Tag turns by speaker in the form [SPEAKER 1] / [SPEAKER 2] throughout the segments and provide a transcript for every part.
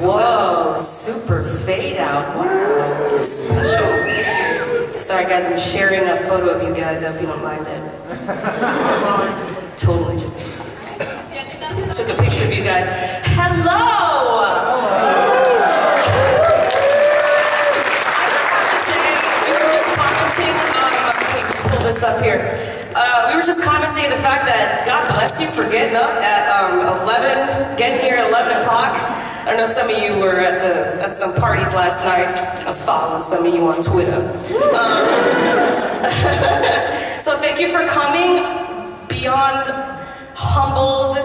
[SPEAKER 1] Whoa, super fade out. Wow, special. Sorry guys, I'm sharing a photo of you guys. I hope you don't mind it. Totally just took a picture of you guys. Hello! I just have to say, we were just commenting, let me pull this up here. We were just commenting on the fact that God bless you for getting up at 11, getting here at 11 o'clock. I know some of you were at some parties last night. I was following some of you on Twitter. So thank you for coming. Beyond humbled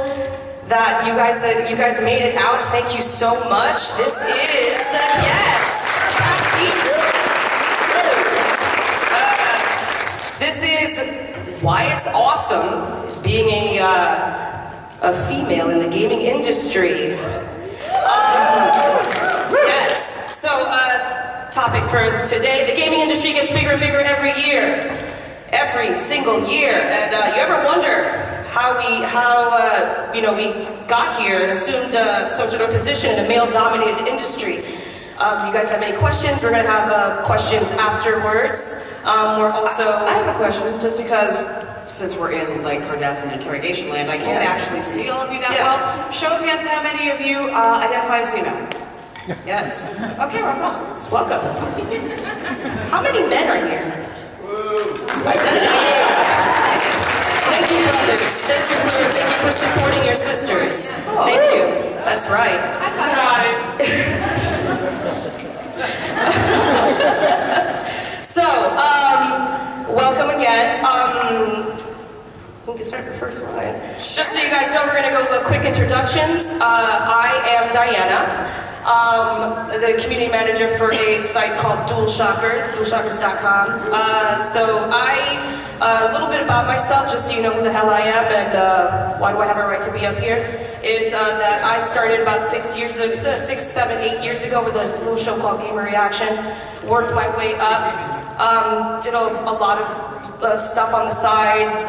[SPEAKER 1] that you guys made it out. Thank you so much. This is PAX East. This is why it's awesome being a female in the gaming industry. Yes. So, topic for today: the gaming industry gets bigger and bigger every year, every single year. And you ever wonder how we got here and assumed some sort of position in a male-dominated industry? You guys have any questions? We're gonna have questions afterwards. We're also.
[SPEAKER 2] I have a question, just because. Since we're in like Cardassian interrogation land, I can't actually see all of you that well. Show of hands, how many of you identify as female?
[SPEAKER 1] Yes.
[SPEAKER 2] Okay, we're on.
[SPEAKER 1] Welcome. How many men are here? Identify. Thank you, brothers. Thank you for supporting your sisters. Thank you. That's right. High five. So, welcome again. We can start the first line. Just so you guys know, we're going to go quick introductions. I am Dianna, the community manager for a site called Dualshockers, dualshockers.com. So a little bit about myself, just so you know who the hell I am and why do I have a right to be up here, is that I started about 6, 7, 8 years ago with a little show called Gamer Reaction, worked my way up, did a lot of stuff on the side,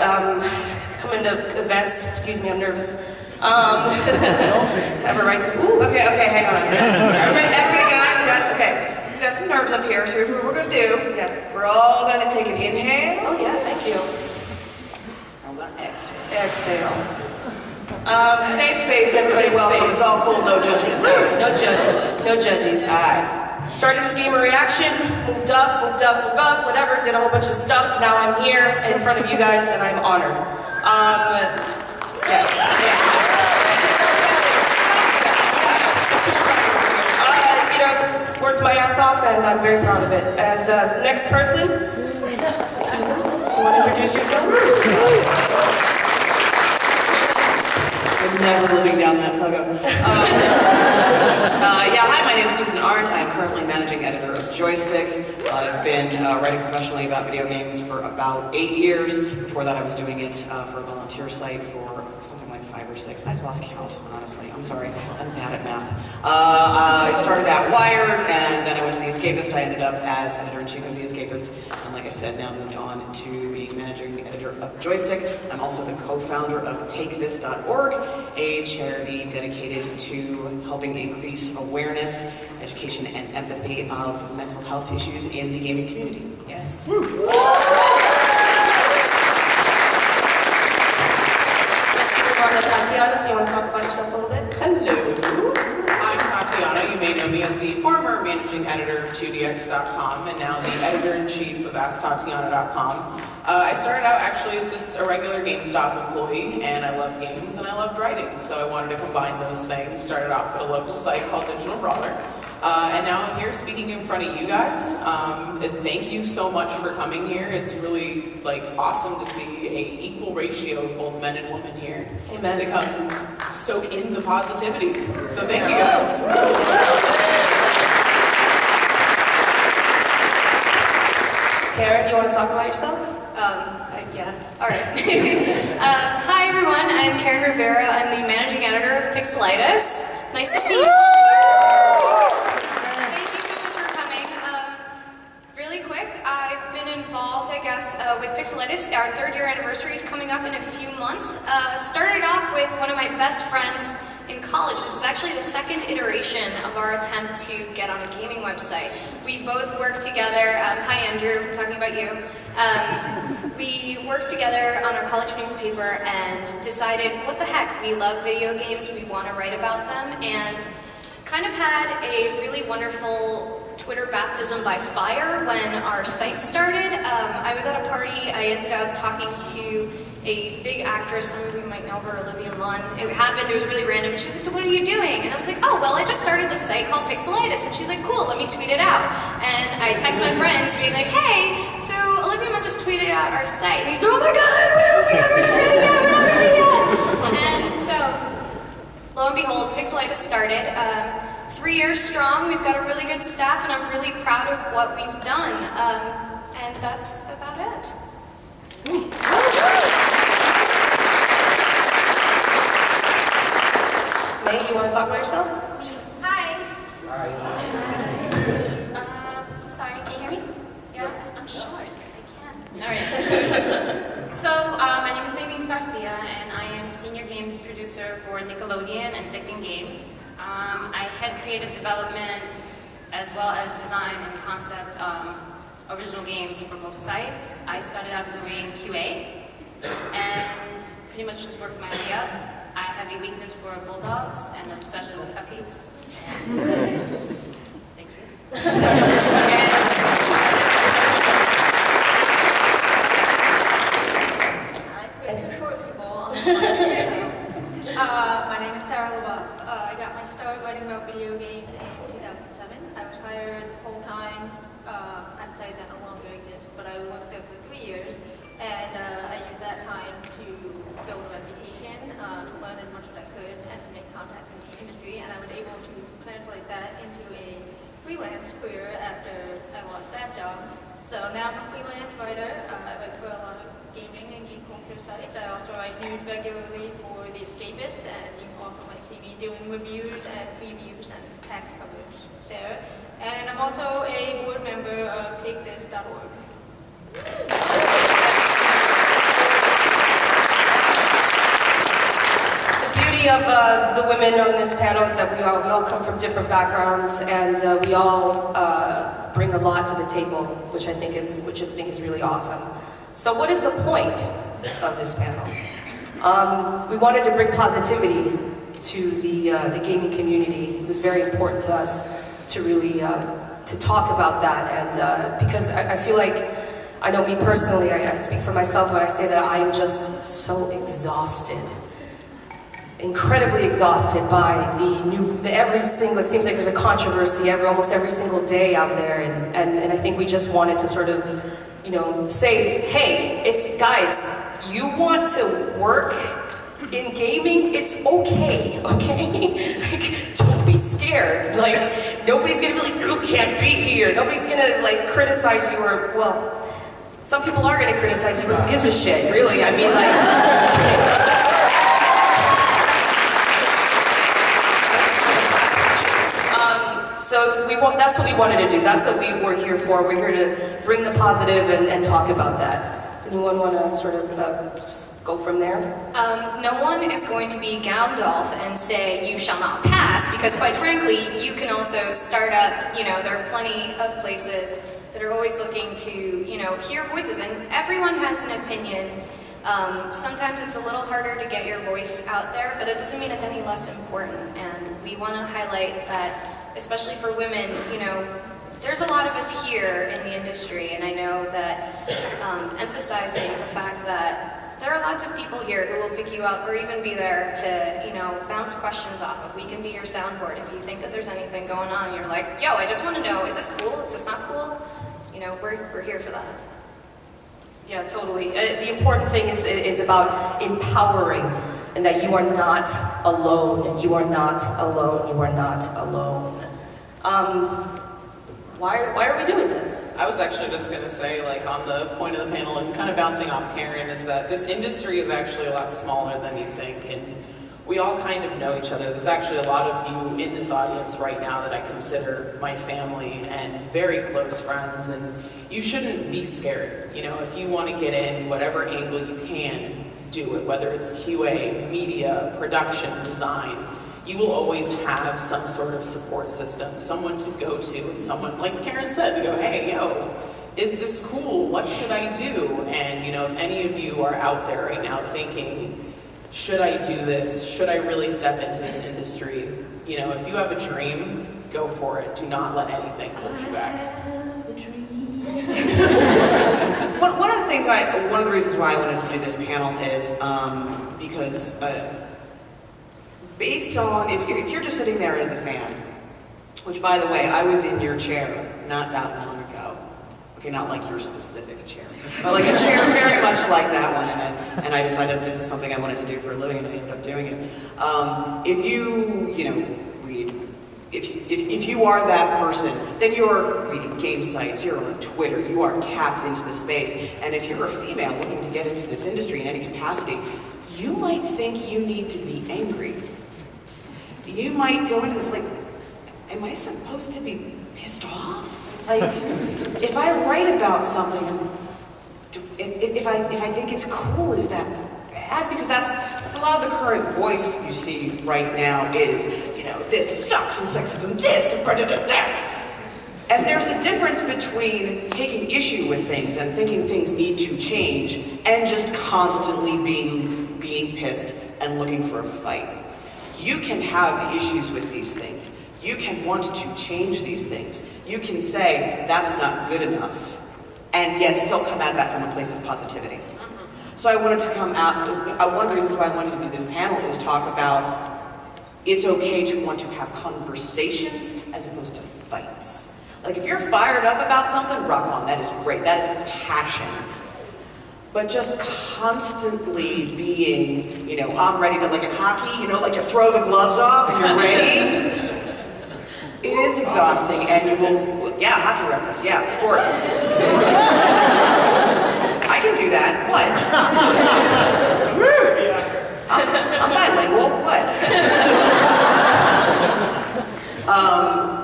[SPEAKER 1] come into events. Excuse me, I'm nervous. Have a right to. Ooh.
[SPEAKER 2] Okay, hang on. Everybody, guys, we got some nerves up here. So here's what we're gonna do.
[SPEAKER 1] Yeah.
[SPEAKER 2] We're all gonna take an inhale.
[SPEAKER 1] Oh yeah, thank you.
[SPEAKER 2] I'm gonna exhale.
[SPEAKER 1] Exhale.
[SPEAKER 2] Safe space. Everybody, welcome. It's all cool. No judgment.
[SPEAKER 1] No judges. No judges.
[SPEAKER 2] All right.
[SPEAKER 1] Started with Gamer Reaction, moved up, whatever, did a whole bunch of stuff. Now I'm here in front of you guys and I'm honored. Yes. Worked my ass off and I'm very proud of it. And next person, Susan, you want to introduce yourself?
[SPEAKER 2] I'm never living down that photo. Hi, my name is Susan Arendt. I'm currently managing editor of Joystiq. I've been writing professionally about video games for about 8 years. Before that, I was doing it for a volunteer site for something like 5 or 6. I've lost count, honestly. I'm sorry. I'm bad at math. I started at Wired, and then I went to The Escapist. I ended up as editor-in-chief of The Escapist. And like I said, now moved on to being managing editor of Joystiq. I'm also the co-founder of TakeThis.org, a charity dedicated to helping increase awareness, education, and empathy of mental health issues in the gaming community.
[SPEAKER 1] Yes. Tatjana, if you want to talk about yourself a little bit.
[SPEAKER 3] Hello. I'm Tatjana. You may know me as the former managing editor of 2dx.com and now the editor-in-chief of AskTatjana.com. I started out actually as just a regular GameStop employee, and I loved games and I loved writing, so I wanted to combine those things. Started off at a local site called Digital Brawler, and now I'm here speaking in front of you guys. Thank you so much for coming here. It's really awesome to see an equal ratio of both men and women here.
[SPEAKER 1] Amen.
[SPEAKER 3] To come soak in the positivity. So thank you guys.
[SPEAKER 1] Karen, do you want to talk about yourself?
[SPEAKER 4] Yeah. All right. Hi, everyone. I'm Karen Rivera. I'm the managing editor of Pixelitis. Nice to see you all. Thank you so much for coming. Really quick, I've been involved, I guess, with Pixelitis. Our 3rd year anniversary is coming up in a few months. Started off with one of my best friends in college. This is actually the second iteration of our attempt to get on a gaming website. We both worked together. Hi, Andrew. I'm talking about you. We worked together on our college newspaper and decided, what the heck, we love video games, we want to write about them, and kind of had a really wonderful Twitter baptism by fire when our site started. I was at a party. I ended up talking to a big actress, some of you might know her, Olivia Munn. It happened, it was really random, and she's like, so what are you doing? And I was like, oh, well, I just started this site called Pixelitis, and she's like, cool, let me tweet it out. And I text my friends being like, hey, so Olivia Munn just tweeted out our site. And he's like, oh my god, we're not ready yet. And so, lo and behold, Pixelitis started. 3 years strong, we've got a really good staff, and I'm really proud of what we've done. And that's about it.
[SPEAKER 1] May, you want to talk about yourself?
[SPEAKER 5] Hi. I'm sorry, can you hear me? Yeah? I'm short. I can't. Alright. So, my name is Maylene Garcia, and I am Senior Games Producer for Nickelodeon and Addicting Games. I head creative development as well as design and concept original games for both sites. I started out doing QA and pretty much just worked my way up. I have a weakness for bulldogs and an obsession with cupcakes. Thank you.
[SPEAKER 6] We're two short people. My name is LeBoeuf. I got my start writing about video games in 2007. I was hired full-time at a site that no longer exists, but I worked there for 3 years, and I used that time to build a reputation, to learn as much as I could, and to make contacts in the industry, and I was able to translate that into a freelance career after I lost that job. So now I'm a freelance writer. I write for a lot of gaming and geek culture sites. I also write news regularly for the Escapist, and you also might see me doing reviews and previews and PAX coverage there. And I'm also a board member of TakeThis.org.
[SPEAKER 1] The beauty of the women on this panel is that we all come from different backgrounds, and we all bring a lot to the table, which I think is really awesome. So what is the point of this panel? We wanted to bring positivity to the gaming community. It was very important to us to really to talk about that, and because I feel like, I know me personally, I speak for myself when I say that I am just so exhausted, incredibly exhausted by every single, it seems like there's a controversy almost every single day out there, and I think we just wanted to sort of, you know, say, hey, guys, you want to work in gaming, it's okay? Like, don't be scared. Like, nobody's gonna be like, you can't be here. Nobody's gonna, like, criticize you, or, well, some people are gonna criticize you, but who gives a shit, really? I mean, like... So that's what we wanted to do. That's what we were here for. We're here to bring the positive and talk about that. Does anyone want to sort of just go from there?
[SPEAKER 4] No one is going to be Gandalf and say, you shall not pass, because quite frankly, you can also start up, you know, there are plenty of places that are always looking to, you know, hear voices, and everyone has an opinion. Sometimes it's a little harder to get your voice out there, but it doesn't mean it's any less important, and we want to highlight that, especially for women, you know, there's a lot of us here in the industry, and I know that emphasizing the fact that there are lots of people here who will pick you up or even be there to, you know, bounce questions off of. We can be your soundboard if you think that there's anything going on and you're like, yo, I just want to know, is this cool? Is this not cool? You know, we're here for that.
[SPEAKER 1] Yeah, totally. The important thing is about empowering, and that you are not alone. You are not alone. You are not alone. Why are we doing this?
[SPEAKER 3] I was actually just going to say, like, on the point of the panel and kind of bouncing off Karen, is that this industry is actually a lot smaller than you think, and we all kind of know each other. There's actually a lot of you in this audience right now that I consider my family and very close friends, and you shouldn't be scared. You know, if you want to get in whatever angle you can, do it, whether it's QA, media, production, design. you will always have some sort of support system, someone to go to, and someone, like Karen said, to go, hey, yo, is this cool? What should I do? And you know, if any of you are out there right now thinking, should I do this? Should I really step into this industry? You know, if you have a dream, go for it. Do not let anything hold you back.
[SPEAKER 2] One of the things one of the reasons why I wanted to do this panel is because based on, if you're just sitting there as a fan, which by the way, I was in your chair not that long ago. Okay, not like your specific chair, but like a chair very much like that one, and I decided this is something I wanted to do for a living, and I ended up doing it. If you read, if you are that person, then you're reading game sites, you're on Twitter, you are tapped into the space, and if you're a female looking to get into this industry in any capacity, you might think you need to be angry. You might go into this like, am I supposed to be pissed off? Like, if I write about something, if I think it's cool, is that bad? Because that's a lot of the current voice you see right now is, you know, this sucks and sexism, this and da. And there's a difference between taking issue with things and thinking things need to change and just constantly being pissed and looking for a fight. You can have issues with these things. You can want to change these things. You can say, that's not good enough, and yet still come at that from a place of positivity. So I wanted to come out, one of the reasons why I wanted to do this panel is talk about it's okay to want to have conversations as opposed to fights. Like if you're fired up about something, rock on, that is great, that is passion. But just constantly being, you know, I'm ready to, like in hockey, you know, like you throw the gloves off and you're ready. It is exhausting, and you will, yeah, hockey reference, yeah, sports. I can do that, what? I'm bilingual, what?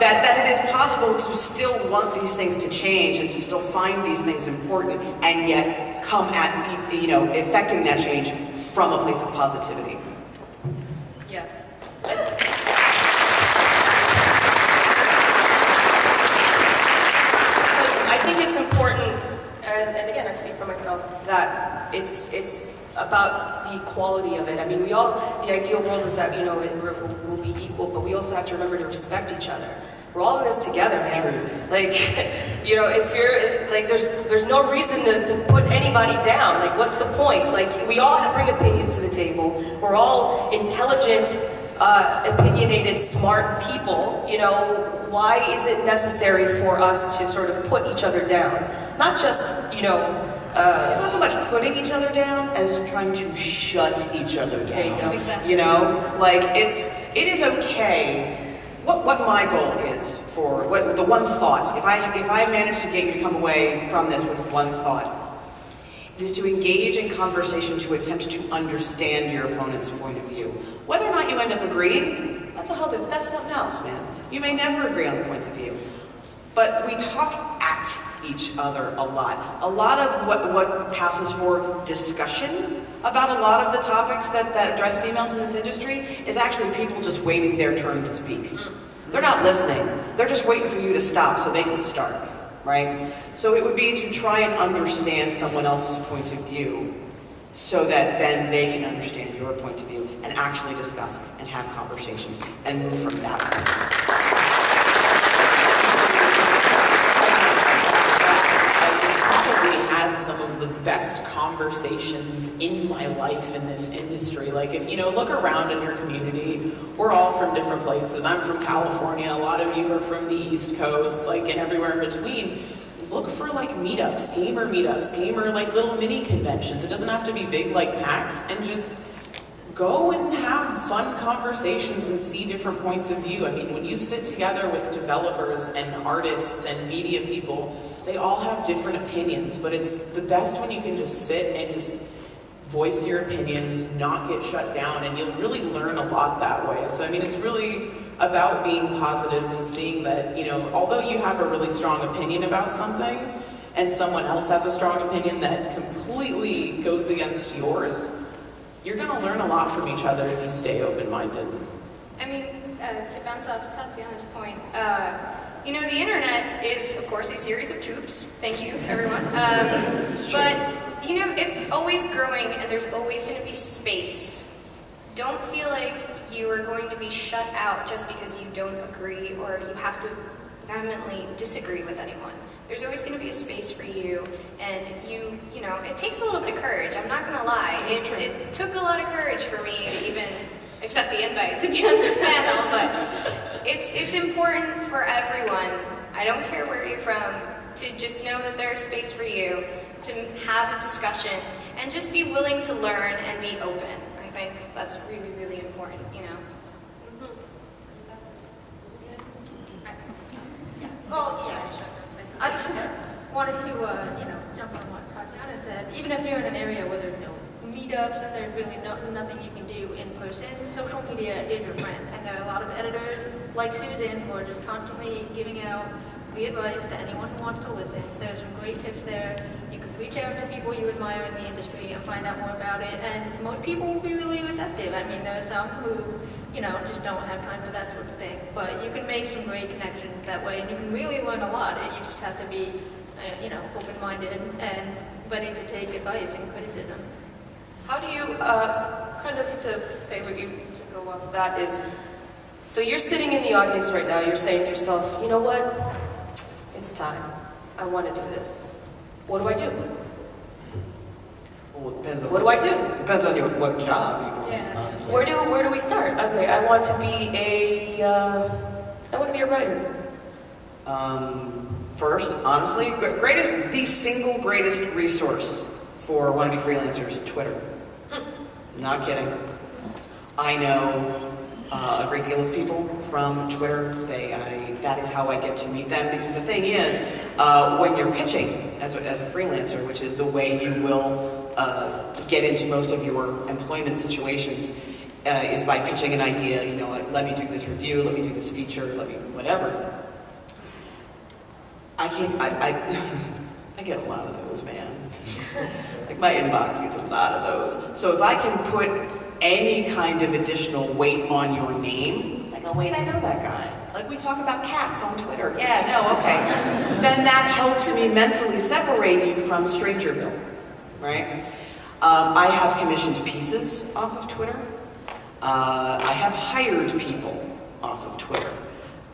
[SPEAKER 2] That it is possible to still want these things to change and to still find these things important, and yet come at, you know, effecting that change from a place of positivity.
[SPEAKER 1] Yeah. I think it's important, and again, I speak for myself, that it's about the equality of it. I mean, the ideal world is that, you know, we'll be equal, but we also have to remember to respect each other. We're all in this together, man.
[SPEAKER 2] Truth.
[SPEAKER 1] Like, you know, if you're, like, there's no reason to put anybody down. Like, what's the point? Like, we all bring opinions to the table. We're all intelligent, opinionated, smart people. You know, why is it necessary for us to sort of put each other down? Not just, you know,
[SPEAKER 2] it's not so much putting each other down as trying to shut each other down.
[SPEAKER 1] There you go.
[SPEAKER 4] Exactly.
[SPEAKER 2] You know, like it is okay. What my goal is for the one thought. If I manage to get you to come away from this with one thought, it is to engage in conversation to attempt to understand your opponent's point of view. Whether or not you end up agreeing, that's something else, man. You may never agree on the points of view, but we talk at each other a lot. A lot of what passes for discussion about a lot of the topics that address females in this industry is actually people just waiting their turn to speak. They're not listening. They're just waiting for you to stop so they can start, right? So it would be to try and understand someone else's point of view so that then they can understand your point of view and actually discuss and have conversations and move from that point.
[SPEAKER 3] Had some of the best conversations in my life in this industry. Like if, you know, look around in your community, we're all from different places. I'm from California, a lot of you are from the East Coast, like and everywhere in between. Look for like meetups, gamer like little mini conventions. It doesn't have to be big like PAX, and just go and have fun conversations and see different points of view. I mean, when you sit together with developers and artists and media people, they all have different opinions, but it's the best when you can just sit and just voice your opinions, not get shut down, and you'll really learn a lot that way. So, I mean, it's really about being positive and seeing that, you know, although you have a really strong opinion about something, and someone else has a strong opinion that completely goes against yours, you're going to learn a lot from each other if you stay open-minded.
[SPEAKER 4] I mean, to bounce off Tatjana's point, you know, the internet is, of course, a series of tubes. Thank you, everyone. But, you know, it's always growing and there's always going to be space. Don't feel like you are going to be shut out just because you don't agree or you have to vehemently disagree with anyone. There's always going to be a space for you, and you know, it takes a little bit of courage. I'm not going to lie. It took a lot of courage for me to even accept the invite to be on this panel, but it's important for everyone. I don't care where you're from, to just know that there's space for you to have a discussion and just be willing to learn and be open. I think that's really, really important, you know.
[SPEAKER 6] Well, yeah. I just wanted to, you know, jump on what Tatjana said. Even if you're in an area where there's no meetups and there's really nothing you can do in person, social media is your friend. And there are a lot of editors like Susan who are just constantly giving out free advice to anyone who wants to listen. There's some great tips there. You can reach out to people you admire in the industry and find out more about it. And most people will be really receptive. I mean, there are some who, you know, just don't have time for that sort of thing. But you can make some great connections that way, and you can really learn a lot. And you just have to be, you know, open-minded and ready to take advice and criticism.
[SPEAKER 1] How do you, kind of to say what you, to go off of that is, so you're sitting in the audience right now, you're saying to yourself, you know what, it's time. I want to do this. What do I do?
[SPEAKER 2] Well, it depends on
[SPEAKER 1] what do I do?
[SPEAKER 2] Depends on what job you want.
[SPEAKER 4] Yeah.
[SPEAKER 2] Honestly.
[SPEAKER 1] Where do we start? Okay, I want to be a writer.
[SPEAKER 2] First, honestly, the single greatest resource for wannabe freelancers, Twitter. Not kidding. I know a great deal of people from Twitter. That is how I get to meet them, because the thing is, when you're pitching as a freelancer, which is the way you will get into most of your employment situations, is by pitching an idea, you know, like, let me do this review, let me do this feature, let me whatever. I get a lot of those, man. Like, my inbox gets a lot of those. So if I can put any kind of additional weight on your name, like, oh wait, I know that guy. Like, we talk about cats on Twitter. Yeah, no, okay. Then that helps me mentally separate you from Strangerville, right? I have commissioned pieces off of Twitter. I have hired people off of Twitter.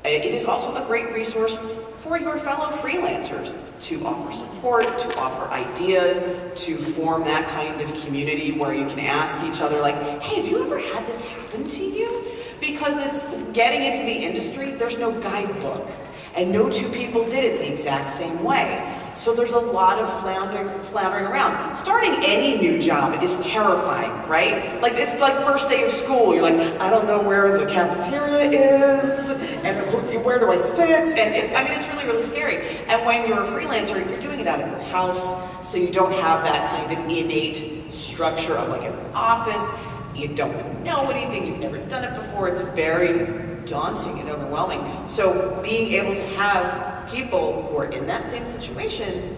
[SPEAKER 2] It is also a great resource for your fellow freelancers to offer support, to offer ideas, to form that kind of community where you can ask each other, like, hey, have you ever had this happen to you? Because it's getting into the industry, there's no guidebook, and no two people did it the exact same way. So there's a lot of floundering around. Starting any new job is terrifying, right? Like, it's like first day of school. You're like, I don't know where the cafeteria is, and where do I sit? And it's really, really scary. And when you're a freelancer, you're doing it out of your house, so you don't have that kind of innate structure of like an office. You don't know anything, you've never done it before. It's very daunting and overwhelming. So being able to have people who are in that same situation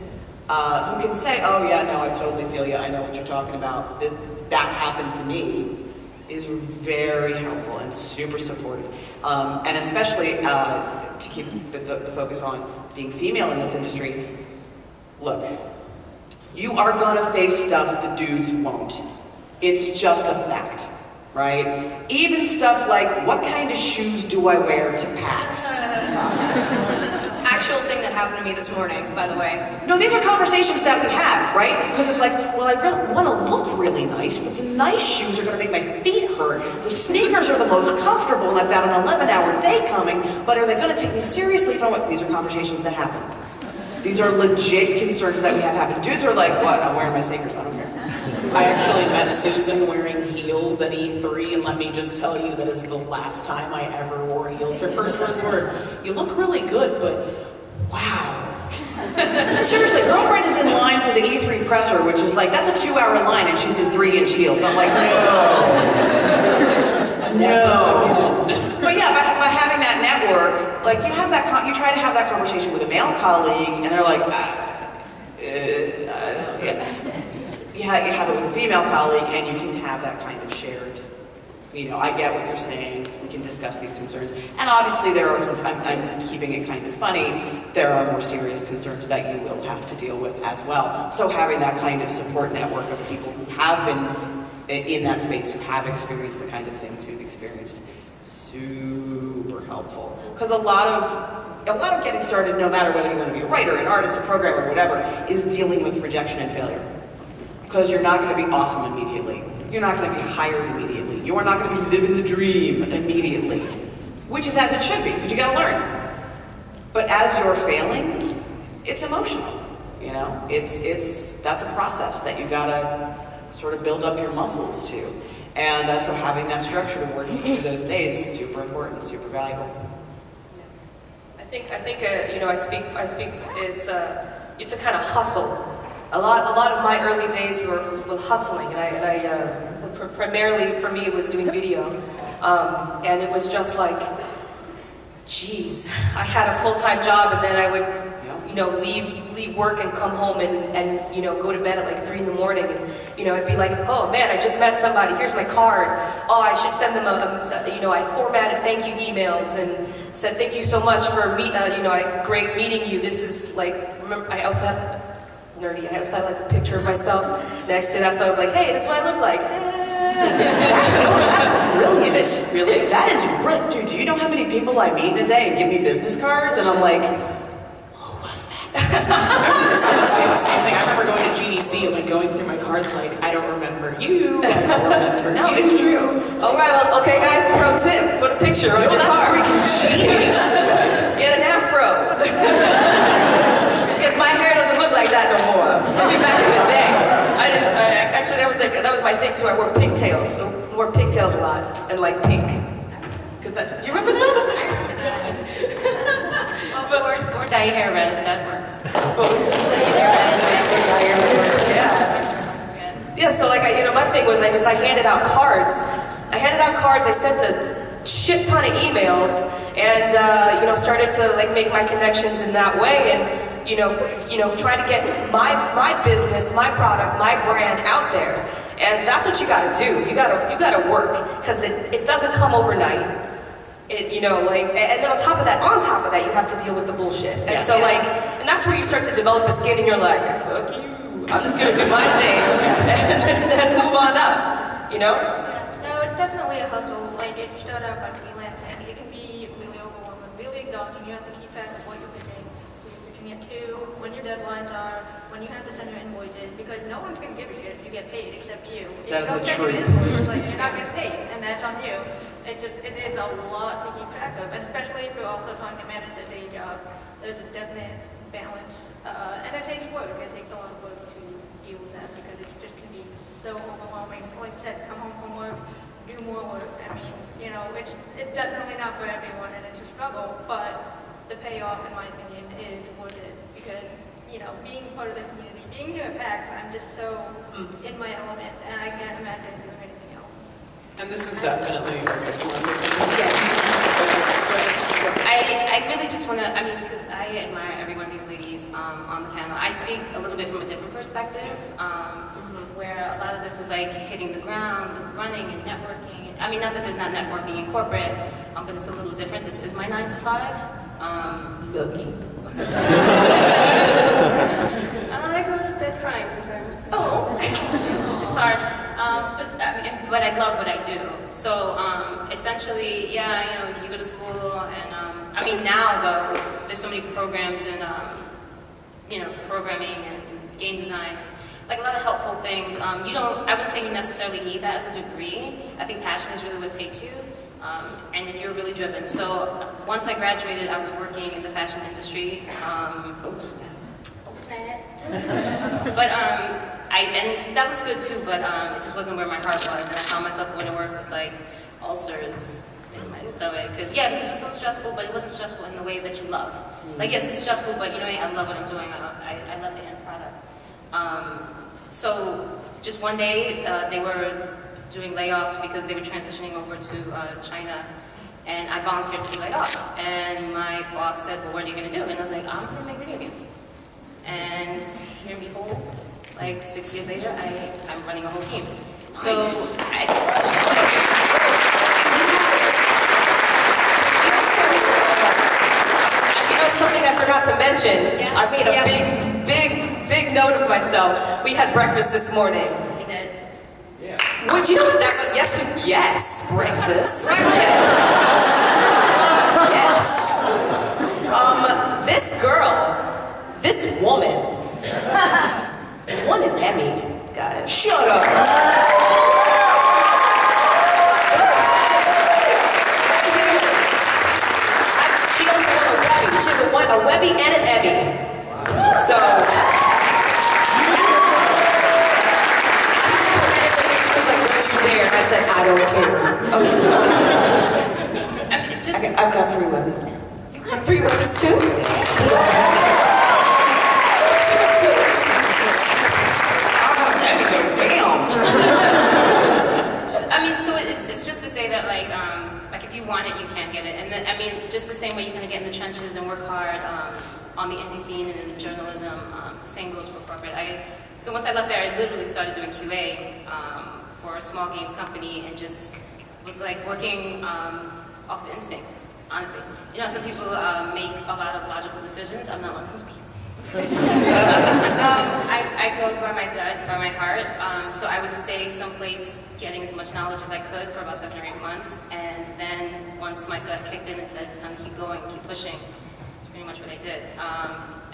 [SPEAKER 2] who can say, oh yeah, no, I totally feel you, I know what you're talking about, that happened to me, is very helpful and super supportive. And especially to keep the focus on being female in this industry, look, you are gonna face stuff the dudes won't. It's just a fact. Right? Even stuff like, what kind of shoes do I wear to PAX?
[SPEAKER 4] Actual thing that happened to me this morning, by the way.
[SPEAKER 2] No, these are conversations that we have, right? Because it's like, well, I want to look really nice, but the nice shoes are going to make my feet hurt. The sneakers are the most comfortable, and I've got an 11-hour day coming, but are they going to take me seriously if I want? These are conversations that happen. These are legit concerns that we have happen. Dudes are like, what? I'm wearing my sneakers, I don't care.
[SPEAKER 3] I actually met Susan wearing heels at E3, and let me just tell you, that is the last time I ever wore heels. Her first words were, you look really good, but wow.
[SPEAKER 2] Seriously, girlfriend is in line for the E3 presser, which is like, that's a 2-hour line, and she's in 3-inch heels. I'm like, no. But yeah, by having that network, like, you have that, you try to have that conversation with a male colleague, and they're like, yeah. You have it with a female colleague, and you can have that kind of shared I get what you're saying. We can discuss these concerns. And obviously there are, I'm keeping it kind of funny, there are more serious concerns that you will have to deal with as well. So having that kind of support network of people who have been in that space, who have experienced the kind of things you've experienced, super helpful. Because a lot of getting started, no matter whether you want to be a writer, an artist, a programmer, whatever, is dealing with rejection and failure. Because you're not going to be awesome immediately. You're not going to be hired immediately. You are not going to be living the dream immediately. Which is as it should be, because you got to learn. But as you're failing, it's emotional. That's a process that you got to sort of build up your muscles to. And so having that structure to work through those days is super important, super valuable.
[SPEAKER 1] I think I speak. It's you have to kind of hustle. A lot of my early days were hustling, and I primarily for me it was doing video, and it was just like, geez, I had a full-time job, and then I would leave work and come home and go to bed at like 3 in the morning, and I'd be like, oh man, I just met somebody, here's my card, oh, I should send them I formatted thank you emails and said thank you so much for great meeting you. This is like, remember, I also have nerdy. I also had like a picture of myself next to that, so I was like, hey, this is what I look like.
[SPEAKER 2] That's brilliant. Really? That is brilliant. Dude, do you know how many people I meet in a day and give me business cards? And I'm like, who was that?
[SPEAKER 3] I was just going to say the same thing. I remember going to GDC and like going through my cards like, I don't remember you. I don't remember
[SPEAKER 2] No,
[SPEAKER 3] you.
[SPEAKER 2] it's true.
[SPEAKER 1] All right, well, okay, guys, pro tip: put a picture on your
[SPEAKER 2] That's
[SPEAKER 1] card.
[SPEAKER 2] freaking genius.
[SPEAKER 1] Get an afro. Because my hair doesn't look like that no more. Maybe back in the day. Actually, that was my thing too. I wore pigtails. I wore pigtails a lot and like pink. Do you remember that?
[SPEAKER 5] I remember that. Or dye your hair red, that works. Dye your hair red.
[SPEAKER 1] Yeah. Yeah. So like my thing was I handed out cards. I sent a shit ton of emails and started to like make my connections in that way and. Trying to get my business, my product, my brand out there, and that's what you got to do. You got to work because it doesn't come overnight. And then on top of that, you have to deal with the bullshit. And and that's where you start to develop a skin, and you're like, fuck you, I'm just gonna do my thing, and then move on up.
[SPEAKER 6] Yeah, no, it's definitely a hustle. Like if you start out by freelancing, it can be really overwhelming, really exhausting. You have to keep track of what you're pitching, who you're pitching it to, when your deadlines are, when you have to send your invoices, because no one's gonna give a shit if you get paid except you. If
[SPEAKER 2] That's
[SPEAKER 6] you don't
[SPEAKER 2] the
[SPEAKER 6] send your
[SPEAKER 2] truth.
[SPEAKER 6] invoice, like you're not getting paid, and that's on you. It is a lot to keep track of, especially if you're also trying to manage a day job. There's a definite balance, and it takes work. It takes a lot of work to deal with that because it just can be so overwhelming. Like I said, come home from work, do more work. I mean, it's definitely not for everyone, and it's a struggle. But the payoff, in my opinion, is worth it because being part of this community, being here at PAX, I'm just so in my element, and I can't imagine doing anything else.
[SPEAKER 3] And this is definitely, you want to say something?
[SPEAKER 5] Yes. I really just want to, because I admire every one of these ladies on the panel. I speak a little bit from a different perspective, where a lot of this is like hitting the ground, running and networking. I mean, not that there's not networking in corporate, but it's a little different. This is my 9 to 5.
[SPEAKER 1] Lucky.
[SPEAKER 5] I go to bed crying sometimes.
[SPEAKER 1] Oh.
[SPEAKER 5] It's hard. But I love what I do. So essentially, you go to school, and now though, there's so many programs in, programming and game design, like a lot of helpful things. I wouldn't say you necessarily need that as a degree. I think passion is really what takes you, and if you're really driven. So once I graduated, I was working in the fashion industry. But and that was good too, but it just wasn't where my heart was, and I found myself going to work with like ulcers in my stomach, because it was so stressful, but it wasn't stressful in the way that you love. Like, this is stressful, but I love what I'm doing. I love the end product. So just one day, they were doing layoffs because they were transitioning over to China, and I volunteered to be laid off. And my boss said, well, what are you going to do? And I was like, I'm going to make video games. And here and behold, like 6 years later, I'm running a whole team. Nice. So
[SPEAKER 1] forgot to mention,
[SPEAKER 4] Yes,
[SPEAKER 1] I made a
[SPEAKER 4] yes.
[SPEAKER 1] big note of myself. We had breakfast this morning.
[SPEAKER 4] We did.
[SPEAKER 1] Would you know what that was? Yes, breakfast. Yes. This girl, this woman, won an Emmy, guys.
[SPEAKER 2] Shut up.
[SPEAKER 1] She also won a Webby. She has a Webby and an Emmy. So. She was like, "Don't you dare!" I said, "I don't care." Okay.
[SPEAKER 4] I mean, just
[SPEAKER 2] I've got 3 Webbies.
[SPEAKER 1] You got 3 Webbies too?
[SPEAKER 5] I mean, so it's just to say that like if you want it, you can get it. And I mean, just the same way you kind of get in the trenches and work hard on the indie scene and in journalism, the same goes for corporate. So once I left there, I literally started doing QA for a small games company and just was like working off instinct, honestly. You know, some people make a lot of logical decisions. I'm not one of those people. I go by my gut and by my heart, so I would stay someplace getting as much knowledge as I could for about 7 or 8 months, and then once my gut kicked in and said it's time to keep going, keep pushing, that's pretty much what I did.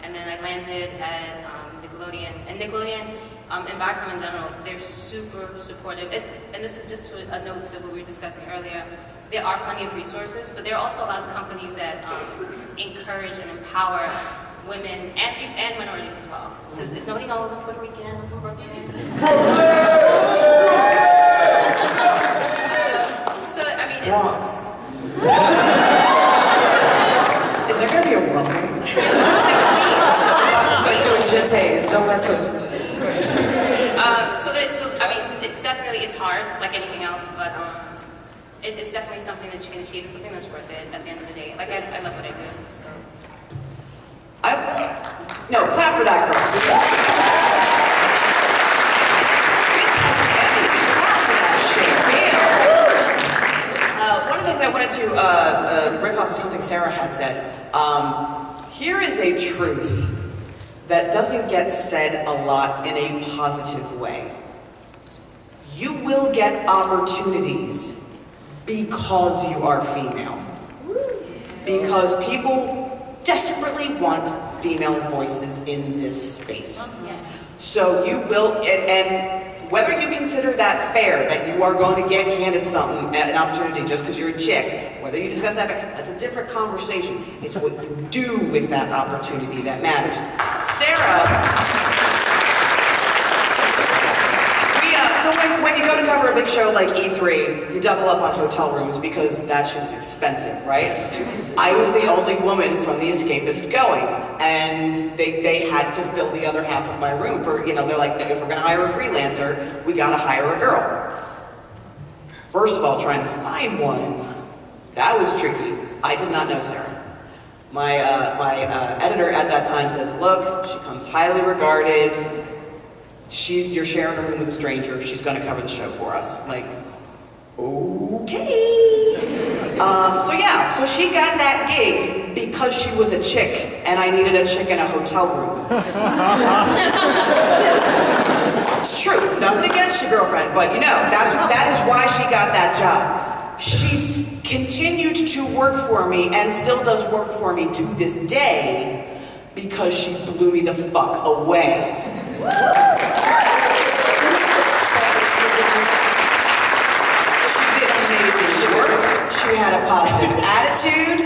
[SPEAKER 5] And then I landed at Nickelodeon, and Nickelodeon and Viacom in general, they're super supportive, and this is just a note to what we were discussing earlier. There are plenty of resources, but there are also a lot of companies that encourage and empower women and minorities as well. Because if nobody knows, I'm Puerto Rican, I'm from Brooklyn. So, I mean, it's...
[SPEAKER 2] Is there gonna be a welcome?
[SPEAKER 4] it's like,
[SPEAKER 1] Like doing jetés, don't mess with
[SPEAKER 5] So I mean, it's definitely, it's hard, like anything else, but it's definitely something that you can achieve. It's something that's worth it at the end of the day. Like, I love what I do, so...
[SPEAKER 2] No, clap for that girl. Bitch has an Emmy. Clap for that shit. Damn. One of the things I wanted to riff off of something Sarah had said. Here is a truth that doesn't get said a lot in a positive way. You will get opportunities because you are female. Because people desperately want female voices in this space. So you will, and whether you consider that fair, that you are going to get handed something, an opportunity just because you're a chick, whether you discuss that, that's a different conversation. It's what you do with that opportunity that matters. Sarah, so when you go to cover a big show like E3, you double up on hotel rooms because that shit is expensive, right? I was the only woman from the Escapist going, and they had to fill the other half of my room for, you know, they're like, if we're gonna hire a freelancer, we gotta hire a girl. First of all, trying to find one, that was tricky. I did not know Sarah. My editor at that time says, look, she comes highly regarded, you're sharing a room with a stranger, she's gonna cover the show for us. I'm like, okay. So she got that gig because she was a chick and I needed a chick in a hotel room. It's true, nothing against your girlfriend, but you know, that is why she got that job. She continued to work for me and still does work for me to this day because she blew me the fuck away. She had a positive attitude,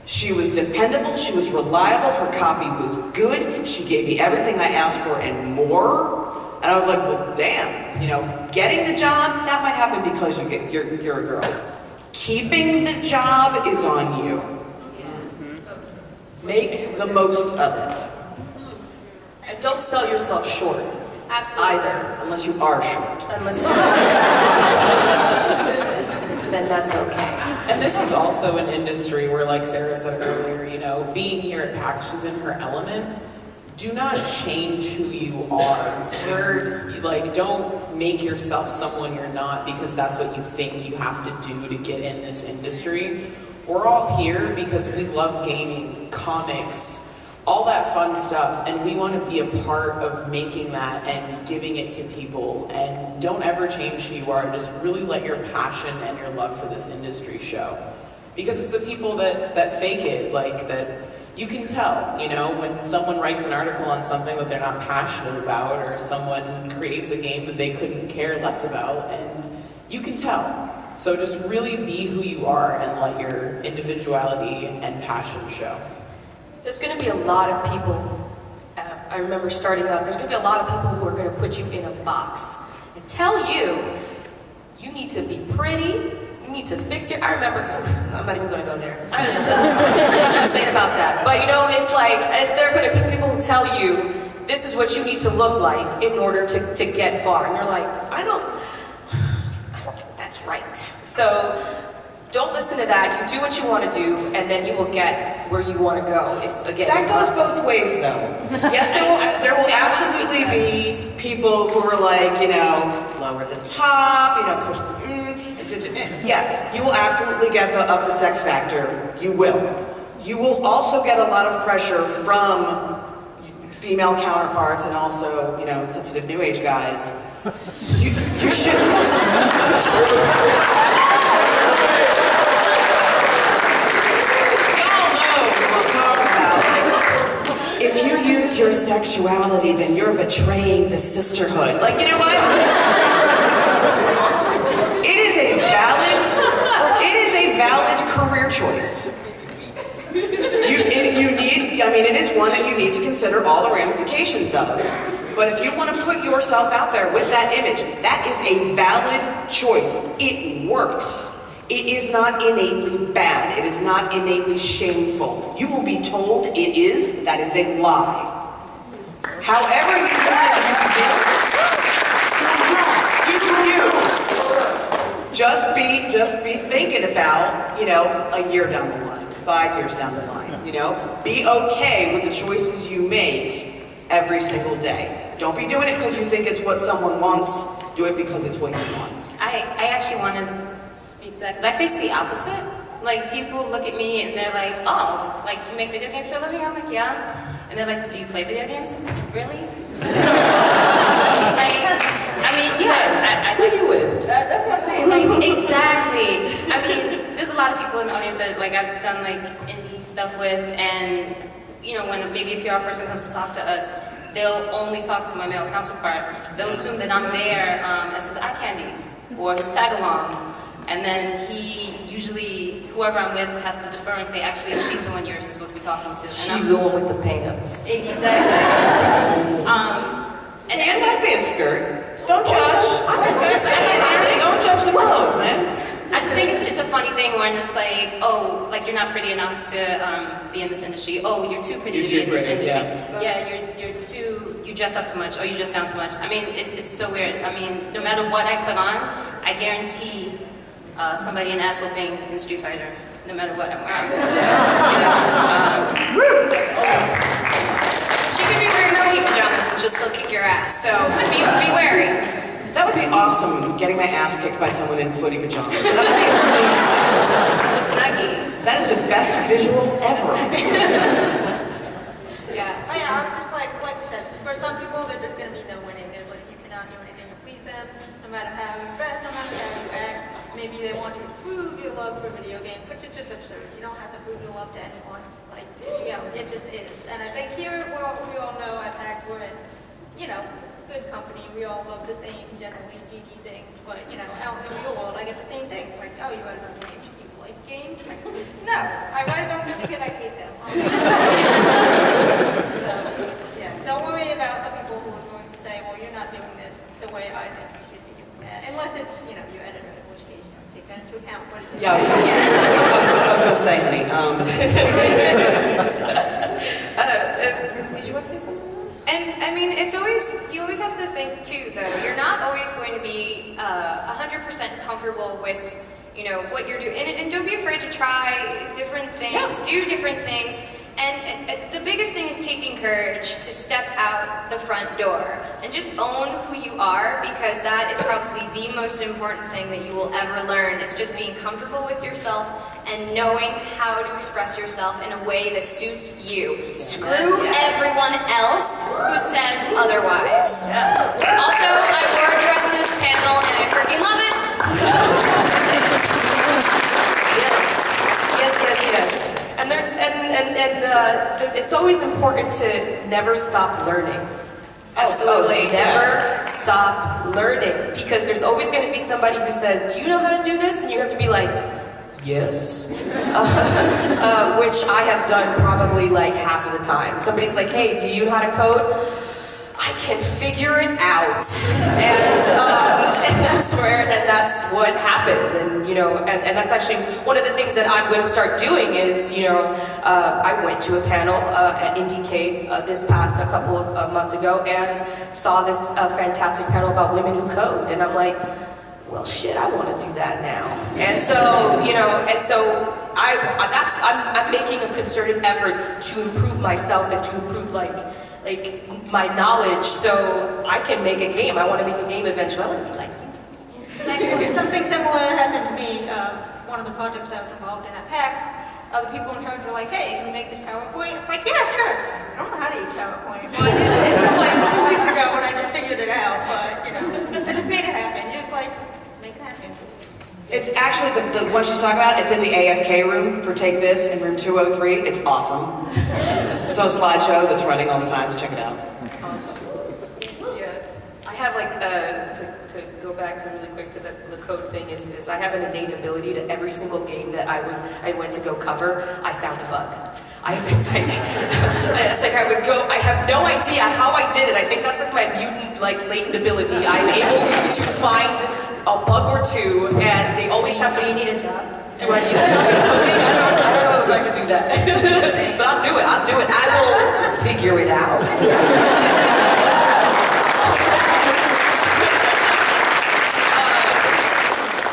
[SPEAKER 2] she was dependable, she was reliable, her copy was good, she gave me everything I asked for and more. And I was like, well, damn, you know, getting the job, that might happen because you're a girl. Keeping the job is on you. Make the most of it.
[SPEAKER 1] And don't sell yourself short.
[SPEAKER 5] Absolutely.
[SPEAKER 1] Either.
[SPEAKER 2] Unless you are short.
[SPEAKER 1] Unless you're then that's okay.
[SPEAKER 3] And this is also an industry where, like Sarah said earlier, you know, being here at PAX, she's in her element. Do not change who you are. Don't make yourself someone you're not because that's what you think you have to do to get in this industry. we're all here because we love gaming, comics, all that fun stuff, and we want to be a part of making that and giving it to people. And don't ever change who you are. Just really let your passion and your love for this industry show. Because it's the people that fake it, like that you can tell, you know, when someone writes an article on something that they're not passionate about, or someone creates a game that they couldn't care less about, and you can tell. So just really be who you are and let your individuality and passion show.
[SPEAKER 1] There's going to be a lot of people, I remember starting up, there's going to be a lot of people who are going to put you in a box and tell you, you need to be pretty, you need to fix your, I remember, I'm not even going to go there. I'm not going to say about that. But you know, it's like, there are going to be people who tell you, this is what you need to look like in order to get far. And you're like, I don't think that's right. So, don't listen to that. You do what you want to do, and then you will get where you want to go. If again,
[SPEAKER 2] that goes both ways, though. Yes, there will absolutely be people who are like, you know, lower the top, you know, push the yes, you will absolutely get up the sex factor. You will. You will also get a lot of pressure from female counterparts and also, you know, sensitive new age guys. You should. If you use your sexuality, then you're betraying the sisterhood. Like, you know what? It is a valid career choice. It is one that you need to consider all the ramifications of. But if you want to put yourself out there with that image, that is a valid choice. It works. It is not innately bad. It is not innately shameful. You will be told it is. That is a lie. However you want to do, just be thinking about, you know, a year down the line, 5 years down the line, you know? Be okay with the choices you make every single day. Don't be doing it because you think it's what someone wants. Do it because it's what you want.
[SPEAKER 5] I actually want to speak to that because I face the opposite. Like, people look at me and they're like, oh, like, you make video games for a living? I'm like, yeah. And they're like, do you play video games? Really? Like, I mean, yeah. Who are you with? That's what I'm saying. Like, exactly. I mean, there's a lot of people in the audience that, like, I've done, like, indie stuff with, and, you know, when maybe a PR person comes to talk to us, they'll only talk to my male counterpart. They'll assume that I'm there as his eye candy or his tag-along. And then he usually, whoever I'm with, has to defer and say, actually, she's the one you're supposed to be talking to. And
[SPEAKER 1] she's the one with the pants.
[SPEAKER 5] Exactly. And
[SPEAKER 2] it might be a skirt. Don't judge. Don't judge the clothes, man.
[SPEAKER 5] I just think it's a funny thing when it's like, oh, like you're not pretty enough to be in this industry. Oh, you're too pretty to be in this industry. Yeah, you dress up too much. Oh, you dress down too much. I mean, it's so weird. I mean, no matter what I put on, I guarantee somebody an ass whooping in Street Fighter, no matter what I'm wearing. So, she could be wearing city pajamas and just still kick your ass. So be wary.
[SPEAKER 2] That would be awesome, getting my ass kicked by someone in footy pajamas. That would be amazing.
[SPEAKER 5] Snuggie.
[SPEAKER 2] That is the best visual ever.
[SPEAKER 6] Yeah. Oh yeah, I'm just like I said, for some people, there's just going to be no winning. There's like, you cannot do anything to please them, no matter how you dress, no matter how you act. Maybe they want you to prove your love for video games, which is just absurd. You don't have to prove your love to anyone. Like, you know, it just is. And I think here, we all know at PAX, we're in, you know, good company. We all love the same generally geeky things, but you know, out in the real world, I get the same things. Like, oh, you write about games? Do you like games? Like, no, I write about them because I hate them. So, yeah, don't worry about the people who are going to say, well, you're not doing this the way I think you should be doing that, unless it's, you know, your editor, in which case take that into account. But
[SPEAKER 2] Yeah, I was going to say, honey. Did you want to say something?
[SPEAKER 4] And I mean, you always have to think too, though. You're not always going to be 100% comfortable with, you know, what you're doing. And don't be afraid to try different things, do different things, And the biggest thing is taking courage to step out the front door and just own who you are, because that is probably the most important thing that you will ever learn, is just being comfortable with yourself and knowing how to express yourself in a way that suits you. Screw everyone else who says otherwise. Also, I wore a dress to this panel and I freaking love it. So, that's it.
[SPEAKER 1] Yes. And there's it's always important to never stop learning.
[SPEAKER 4] Absolutely.
[SPEAKER 1] Never stop learning, because there's always going to be somebody who says, "Do you know how to do this?" And you have to be like, "Yes," which I have done probably like half of the time. Somebody's like, "Hey, do you know how to code?" I can figure it out, and that's what happened, and that's actually one of the things that I'm going to start doing is, I went to a panel at Indiecade this past a couple of months ago and saw this fantastic panel about women who code, and I'm like, well, shit, I want to do that now, and so I'm making a concerted effort to improve myself and to improve like my knowledge, so I can make a game. I want to make a game eventually. I want to be like you.
[SPEAKER 6] Something similar happened to me. One of the projects I was involved in at PAX, the people in charge were like, "Hey, can you make this PowerPoint?" I'm like, "Yeah, sure." I don't know how to use PowerPoint. Well, it was like 2 weeks ago when I just figured it out, but I just made it happen. You just make it happen.
[SPEAKER 2] It's actually, the one she's talking about, it's in the AFK room for Take This in room 203. It's awesome. It's on a slideshow that's running all the time, so check it out.
[SPEAKER 1] Awesome. Yeah. I have to go back to really quick to the code thing is I have an innate ability to every single game that I went to go cover, I found a bug. It's like I would go, I have no idea how I did it. I think that's like my mutant, latent ability. I'm able to find a bug or two, and they always have to...
[SPEAKER 4] Do you need a job?
[SPEAKER 1] Do I need a job in coding? I don't know if I could do that. But I'll do it. I will figure it out.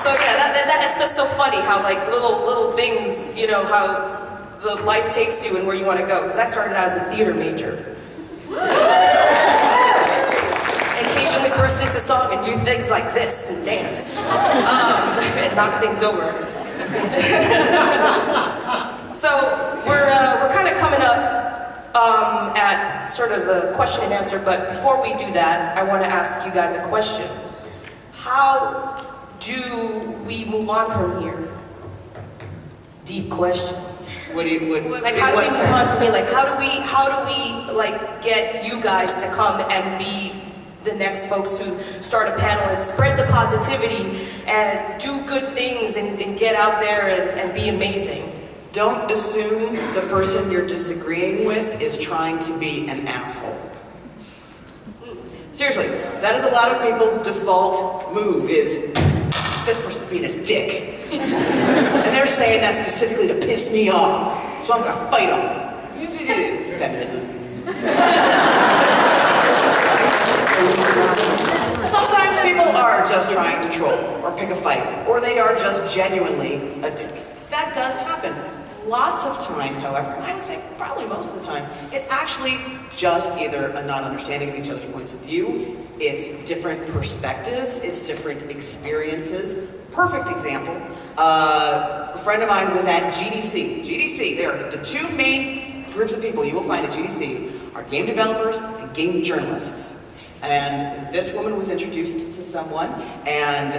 [SPEAKER 1] So yeah, it's just so funny how little things, how the life takes you and where you want to go. Because I started out as a theater major. Occasionally burst into song and do things like this and dance. And knock things over. So we're kind of coming up at sort of a question and answer, but before we do that, I want to ask you guys a question. How do we move on from here? Deep question.
[SPEAKER 2] How do we move
[SPEAKER 1] on from here? How do we get you guys to come and be the next folks who start a panel and spread the positivity and do good things and get out there and be amazing?
[SPEAKER 2] Don't assume the person you're disagreeing with is trying to be an asshole. Seriously, that is a lot of people's default move is, this person's being a dick. And they're saying that specifically to piss me off, so I'm gonna fight them. Feminism. Sometimes people are just trying to troll, or pick a fight, or they are just genuinely a dick. That does happen. Lots of times, however, and I would say probably most of the time, it's actually just either a non-understanding of each other's points of view, it's different perspectives, it's different experiences. Perfect example, a friend of mine was at GDC. GDC, there, the two main groups of people you will find at GDC are game developers and game journalists. And this woman was introduced to someone, and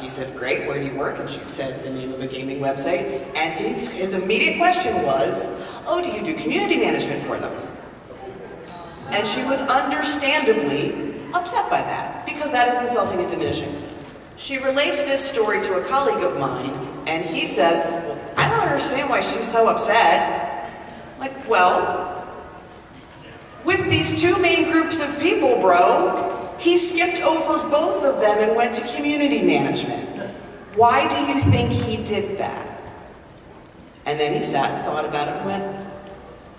[SPEAKER 2] he said, "Great, where do you work?" And she said the name of a gaming website. And his immediate question was, "Oh, do you do community management for them?" And she was understandably upset by that, because that is insulting and diminishing. She relates this story to a colleague of mine, and he says, "Well, I don't understand why she's so upset." Like, well, with these two main groups of people, bro, he skipped over both of them and went to community management. Why do you think he did that? And then he sat and thought about it and went,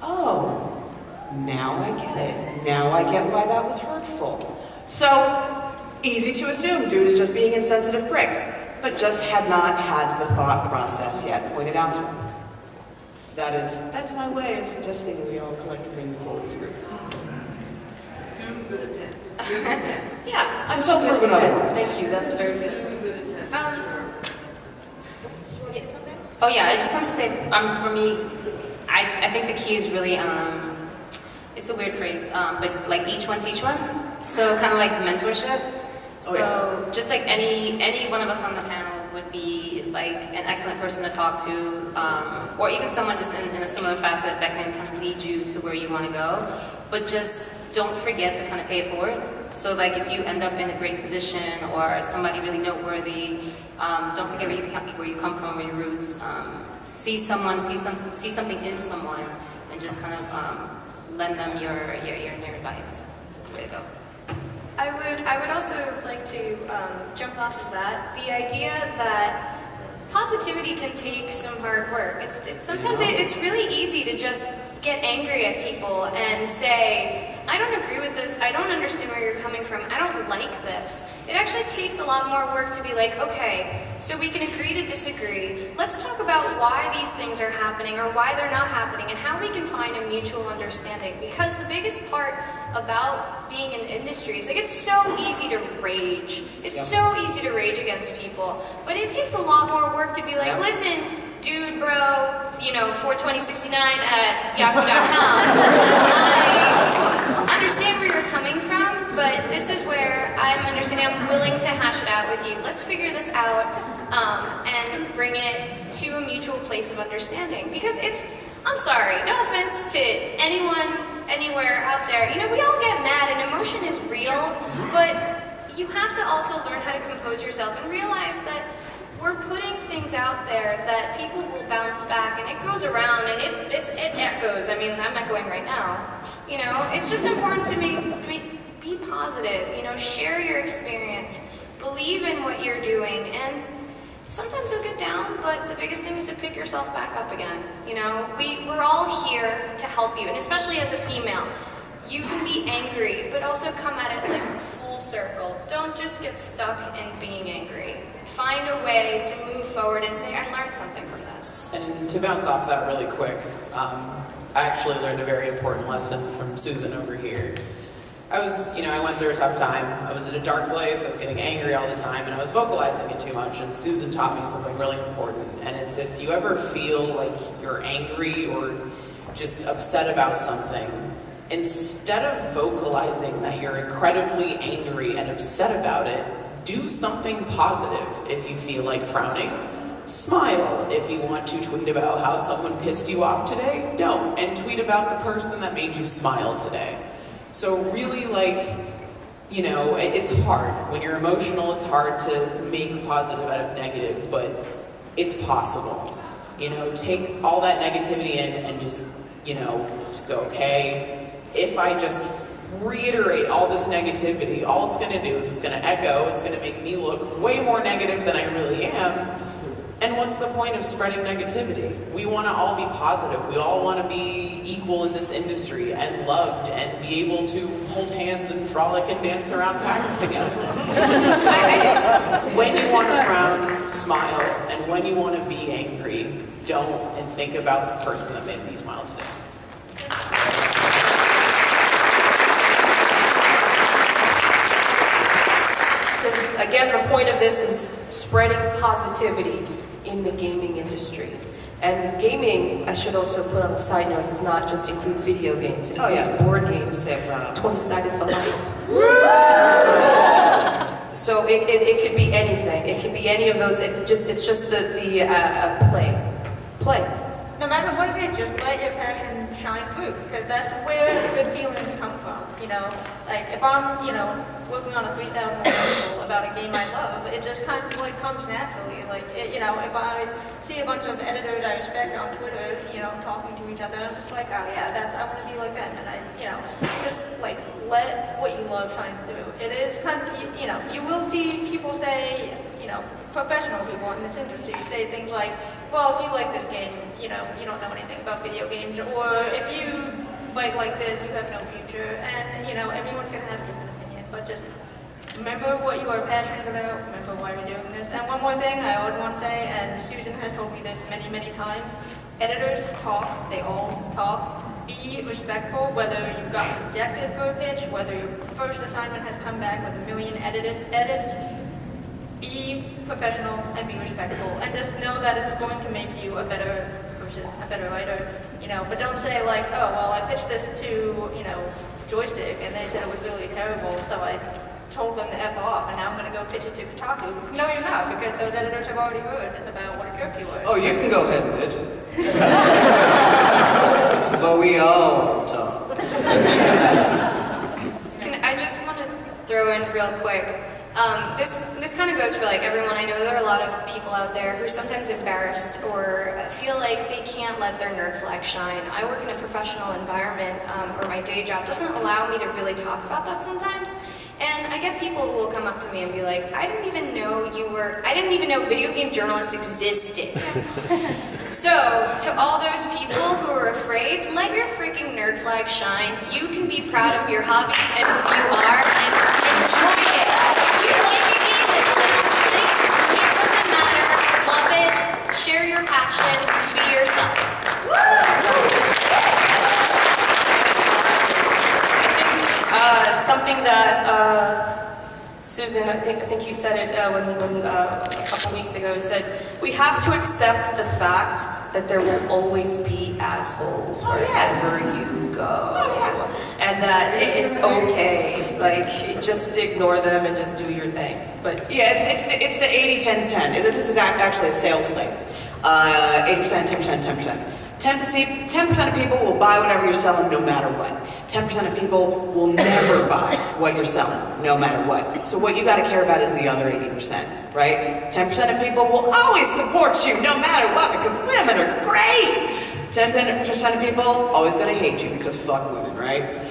[SPEAKER 2] oh, now I get it. Now I get why that was hurtful. So, easy to assume dude is just being an insensitive prick, but just had not had the thought process yet pointed out to him. that's my way of suggesting that we all collectively move forward as a group. Yes, until proven otherwise.
[SPEAKER 1] Thank you, that's very good.
[SPEAKER 7] Oh yeah, I just want to say, for me, I think the key is really, it's a weird phrase, but like each one teach one. So kind of like mentorship. So just like any one of us on the panel would be like an excellent person to talk to, or even someone just in a similar facet that can kind of lead you to where you want to go. But just don't forget to kind of pay it forward. So like if you end up in a great position or somebody really noteworthy, don't forget where you come from, where your roots. See something in someone, and just kind of lend them your advice. That's a way to go.
[SPEAKER 4] I would also like to jump off of that. The idea that positivity can take some hard work. Sometimes it's really easy to just get angry at people and say, I don't agree with this, I don't understand where you're coming from, I don't like this. It actually takes a lot more work to be like, okay, so we can agree to disagree. Let's talk about why these things are happening or why they're not happening and how we can find a mutual understanding. Because the biggest part about being in the industry is like it's so easy to rage. It's so easy to rage against people. But it takes a lot more work to be like, listen, dude, bro, 42069 at yahoo.com. I understand where you're coming from, but this is where I'm understanding. I'm willing to hash it out with you. Let's figure this out and bring it to a mutual place of understanding. Because I'm sorry, no offense to anyone, anywhere out there. We all get mad and emotion is real, but you have to also learn how to compose yourself and realize that we're putting things out there that people will bounce back, and it goes around, and it echoes. I mean, I'm echoing right now. It's just important to be positive. Share your experience, believe in what you're doing, and sometimes you'll get down, but the biggest thing is to pick yourself back up again. We're all here to help you, and especially as a female, you can be angry, but also come at it like full circle. Don't just get stuck in being angry. Find a way to move forward and say, I learned something from this.
[SPEAKER 3] And to bounce off that really quick, I actually learned a very important lesson from Susan over here. I went through a tough time. I was in a dark place, I was getting angry all the time, and I was vocalizing it too much, and Susan taught me something really important, and it's if you ever feel like you're angry or just upset about something, instead of vocalizing that you're incredibly angry and upset about it, do something positive. If you feel like frowning, smile. If you want to tweet about how someone pissed you off today, don't. And tweet about the person that made you smile today. So really, it's hard. When you're emotional, it's hard to make positive out of negative, but it's possible. Take all that negativity in and just go, okay, if I just reiterate all this negativity, all it's going to do is it's going to echo, it's going to make me look way more negative than I really am. And what's the point of spreading negativity? We want to all be positive. We all want to be equal in this industry and loved and be able to hold hands and frolic and dance around PAX together. So when you want to frown, smile. And when you want to be angry, don't, and think about the person that made me smile today.
[SPEAKER 1] Again, the point of this is spreading positivity in the gaming industry. And gaming, I should also put on a side note, does not just include video games. It includes board games, 20-sided for life. So it could be anything. It could be any of those. It's just the play.
[SPEAKER 6] No matter what it is, just let your passion shine through, because that's where the good feelings come from. Like if I'm, working on a 3,000 article about a game I love, it just kind of comes naturally. If I see a bunch of editors I respect on Twitter, talking to each other, I'm just like, oh yeah, I want to be like them, and just let what you love shine through. It is kind of, you will see people say, professional people in this industry say things like, well, if you like this game, you don't know anything about video games, or if you like this, you have no future, and everyone's gonna have a different opinion, but just remember what you are passionate about, remember why you're doing this. And one more thing I would want to say, and Susan has told me this many, many times, editors talk, they all talk. Be respectful, whether you got rejected for a pitch, whether your first assignment has come back with a million edits. Be professional and be respectful, and just know that it's going to make you a better person, a better writer, but don't say like, oh, well, I pitched this to, Joystiq, and they said it was really terrible, so I told them to F off, and now I'm going to go pitch it to Kotaku. No, you're not, because those editors have already heard about what a jerk you were.
[SPEAKER 2] Oh, you can go ahead and pitch it. But we all talk.
[SPEAKER 4] I just want to throw in real quick. This kind of goes for like everyone. I know there are a lot of people out there who are sometimes embarrassed or feel like they can't let their nerd flag shine. I work in a professional environment where my day job doesn't allow me to really talk about that sometimes. And I get people who will come up to me and be like, I didn't even know video game journalists existed. So, to all those people who are afraid, let your freaking nerd flag shine. You can be proud of your hobbies and who you are and enjoy it. If you like a game that no one else likes, it doesn't matter. Love it. Share your passion. Be yourself.
[SPEAKER 1] Something that Susan, I think you said it when a couple weeks ago, you said we have to accept the fact that there will always be assholes wherever you go, and that it's okay. Like, just ignore them and just do your thing. But
[SPEAKER 2] yeah, it's the 80-10-10. This is actually a sales thing. 80%, 10%, 10%. 10% of people will buy whatever you're selling no matter what. 10% of people will never buy what you're selling no matter what. So what you got to care about is the other 80%, right? 10% of people will always support you no matter what because women are great. 10% of people always going to hate you because fuck women, right?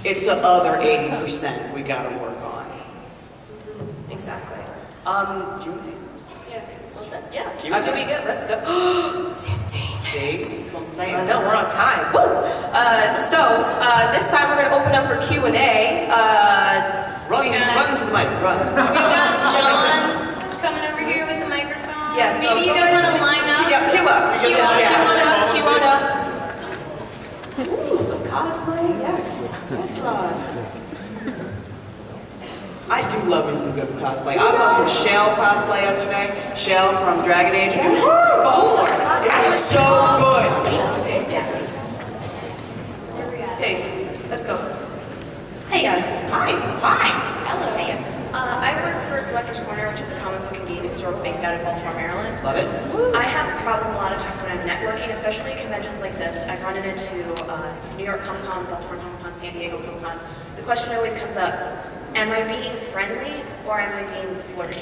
[SPEAKER 2] It's the other 80% we got to work on.
[SPEAKER 1] Exactly.
[SPEAKER 2] Yeah,
[SPEAKER 1] okay, we good. Let's go. 15 minutes. No, we're on time. Woo! This time we're going to open up for Q&A.
[SPEAKER 2] Run to the mic, run.
[SPEAKER 4] We got John coming over here with the microphone.
[SPEAKER 1] Yes.
[SPEAKER 4] Maybe you guys want to line up.
[SPEAKER 2] Yeah, queue up.
[SPEAKER 1] Queue on up. Ooh, some cosplay. Yes. That's live.
[SPEAKER 2] I do love me some good cosplay. I saw some Shell cosplay yesterday. Shell from Dragon Age. It was so good.
[SPEAKER 1] Okay, let's go.
[SPEAKER 8] Hey,
[SPEAKER 2] Hi.
[SPEAKER 8] hello. Hey, I work for Collector's Corner, which is a comic book and gaming store based out of Baltimore, Maryland.
[SPEAKER 2] Love it.
[SPEAKER 8] I have a problem a lot of times when I'm networking, especially at conventions like this. I've run into New York Comic Con, Baltimore Comic Con, San Diego Comic Con. The question always comes up, am I being friendly or am I being flirty?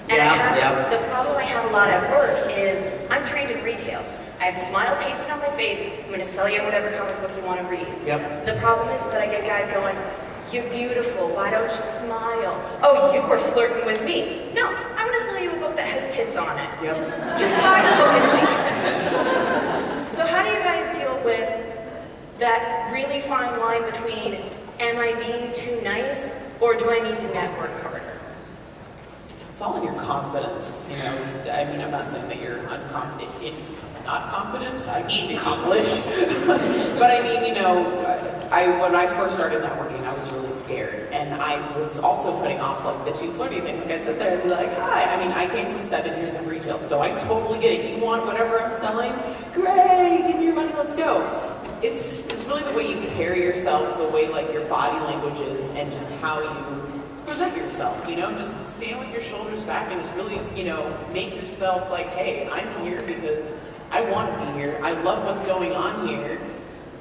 [SPEAKER 8] And the problem I have a lot at work is I'm trained in retail. I have a smile pasted on my face. I'm going to sell you whatever comic book you want to read.
[SPEAKER 2] Yep.
[SPEAKER 8] The problem is that I get guys going, you're beautiful, why don't you smile? Oh, you were flirting with me. No, I'm going to sell you a book that has tits on it.
[SPEAKER 2] Yep.
[SPEAKER 8] Just buy the book and leave. So how do you guys deal with that really fine line between am I being too nice or do I need to network harder?
[SPEAKER 3] It's all in your confidence, you know. I mean, I'm not saying that you're not confident. I can speak English, but I mean, you know, when I first started networking, I was really scared, and I was also putting off like the too flirty thing. Like I'd sit there and be like, "Hi." I mean, I came from 7 years of retail, so I totally get it. You want whatever I'm selling? Great, give me your money. Let's go. It's really the way you carry yourself, the way like your body language is, and just how you present yourself, you know, just stand with your shoulders back and just really, you know, make yourself like, hey, I'm here because I want to be here. I love what's going on here.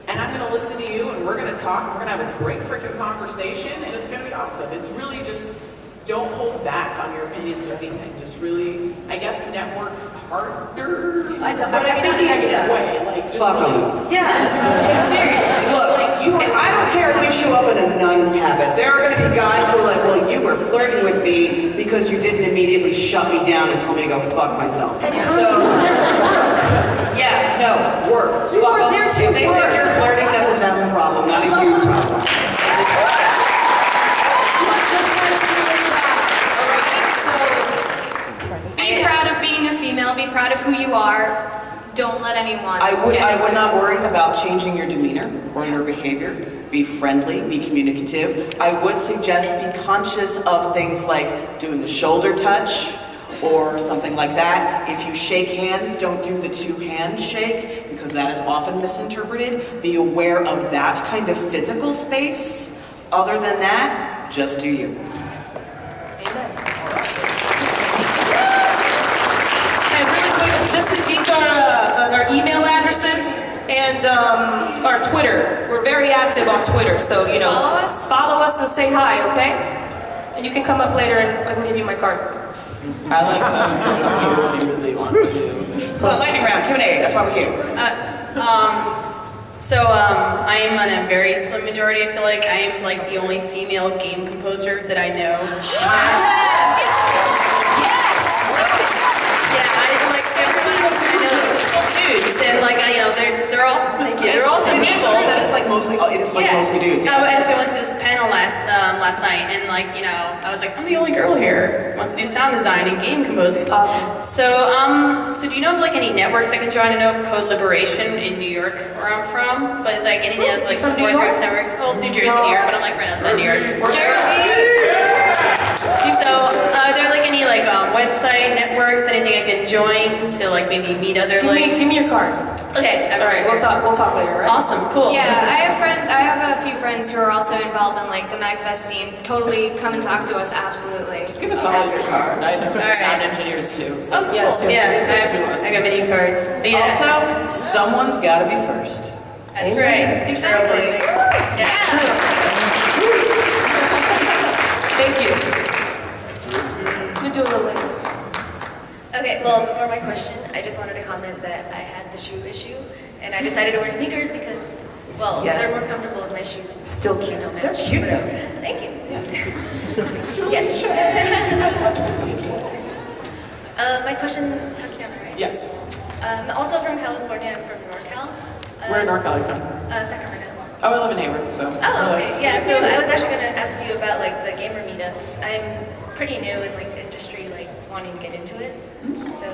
[SPEAKER 3] And I'm going to listen to you and we're going to talk. We're going to have a great freaking conversation and it's going to be awesome. It's really just, don't hold back on your opinions or anything. Just really, I guess, network harder.
[SPEAKER 1] I know,
[SPEAKER 3] but I mean, not in a negative way. Like, just really,
[SPEAKER 1] yeah.
[SPEAKER 3] Seriously.
[SPEAKER 2] Look,
[SPEAKER 3] Like,
[SPEAKER 2] I don't care if you show up in a nun's habit. There are going to be guys who are like, well, you were flirting with me because you didn't immediately shut me down and tell me to go fuck myself. So, yeah, no, work.
[SPEAKER 1] You
[SPEAKER 2] Fuck
[SPEAKER 1] are
[SPEAKER 2] them.
[SPEAKER 1] there to
[SPEAKER 2] If they think
[SPEAKER 1] work.
[SPEAKER 2] you're flirting, that's a them problem, not a you problem.
[SPEAKER 4] Be proud of being a female. Be proud of who you are. don't let anyone
[SPEAKER 2] I would
[SPEAKER 4] get
[SPEAKER 2] not worry about changing your demeanor or your behavior. Be friendly, be communicative. I would suggest be conscious of things like doing the shoulder touch or something like that. If you shake hands, don't do the two-hand shake because that is often misinterpreted. Be aware of that kind of physical space. Other than that, just do you.
[SPEAKER 1] Amen. And really quick, these are our email addresses and our Twitter. We're very active on Twitter, so follow us and say hi, okay? And you can come up later and I can give you my card.
[SPEAKER 3] I like hugs. I don't care if you really want to.
[SPEAKER 2] Lightning round, Q&A, that's why we're here.
[SPEAKER 9] I am on a very slim majority. I feel like I am like the only female game composer that I know. Dudes, and like they're awesome. Thank you. They're awesome people.
[SPEAKER 2] That is like mostly dudes.
[SPEAKER 9] And so I went to this panel last night, and I was like, I'm the only girl here who wants to do sound design and game composing.
[SPEAKER 1] Awesome.
[SPEAKER 9] So do you know of like any networks I can join? I know of Code Liberation in New York, where I'm from, but like any like support groups, networks. Well, New Jersey, New York, but I'm like right outside New York.
[SPEAKER 4] Jersey.
[SPEAKER 9] So are there like any like website networks, anything I can join to like maybe meet other
[SPEAKER 1] Give me your card.
[SPEAKER 9] Okay,
[SPEAKER 1] all right. We'll talk later. All right?
[SPEAKER 9] Awesome, cool.
[SPEAKER 4] Yeah, I have a few friends who are also involved in like the MagFest scene. Totally come and talk to us, absolutely.
[SPEAKER 3] Just give us all your card. I know some sound engineers too. So
[SPEAKER 9] yes, I got many cards. But yeah.
[SPEAKER 2] Also, someone's got to be first.
[SPEAKER 9] That's right.
[SPEAKER 4] Exactly.
[SPEAKER 1] Thank you. We'll do a little later.
[SPEAKER 10] Okay, well, before my question, I just wanted to comment that I had the shoe issue, and I decided to wear sneakers because, well, they're more comfortable with my shoes.
[SPEAKER 1] Still cute.
[SPEAKER 10] Don't match.
[SPEAKER 2] They're cute though.
[SPEAKER 10] Thank you. Yes. My question, Tatjana, right?
[SPEAKER 3] Yes.
[SPEAKER 10] I'm also from California. I'm from NorCal.
[SPEAKER 3] Where in NorCal are you from?
[SPEAKER 10] Sacramento.
[SPEAKER 3] Oh, I live in Hayward, so.
[SPEAKER 10] Oh, okay. Yeah, so I was actually going to ask you about like the gamer meetups. I'm pretty new in like the industry, like wanting to get into it. So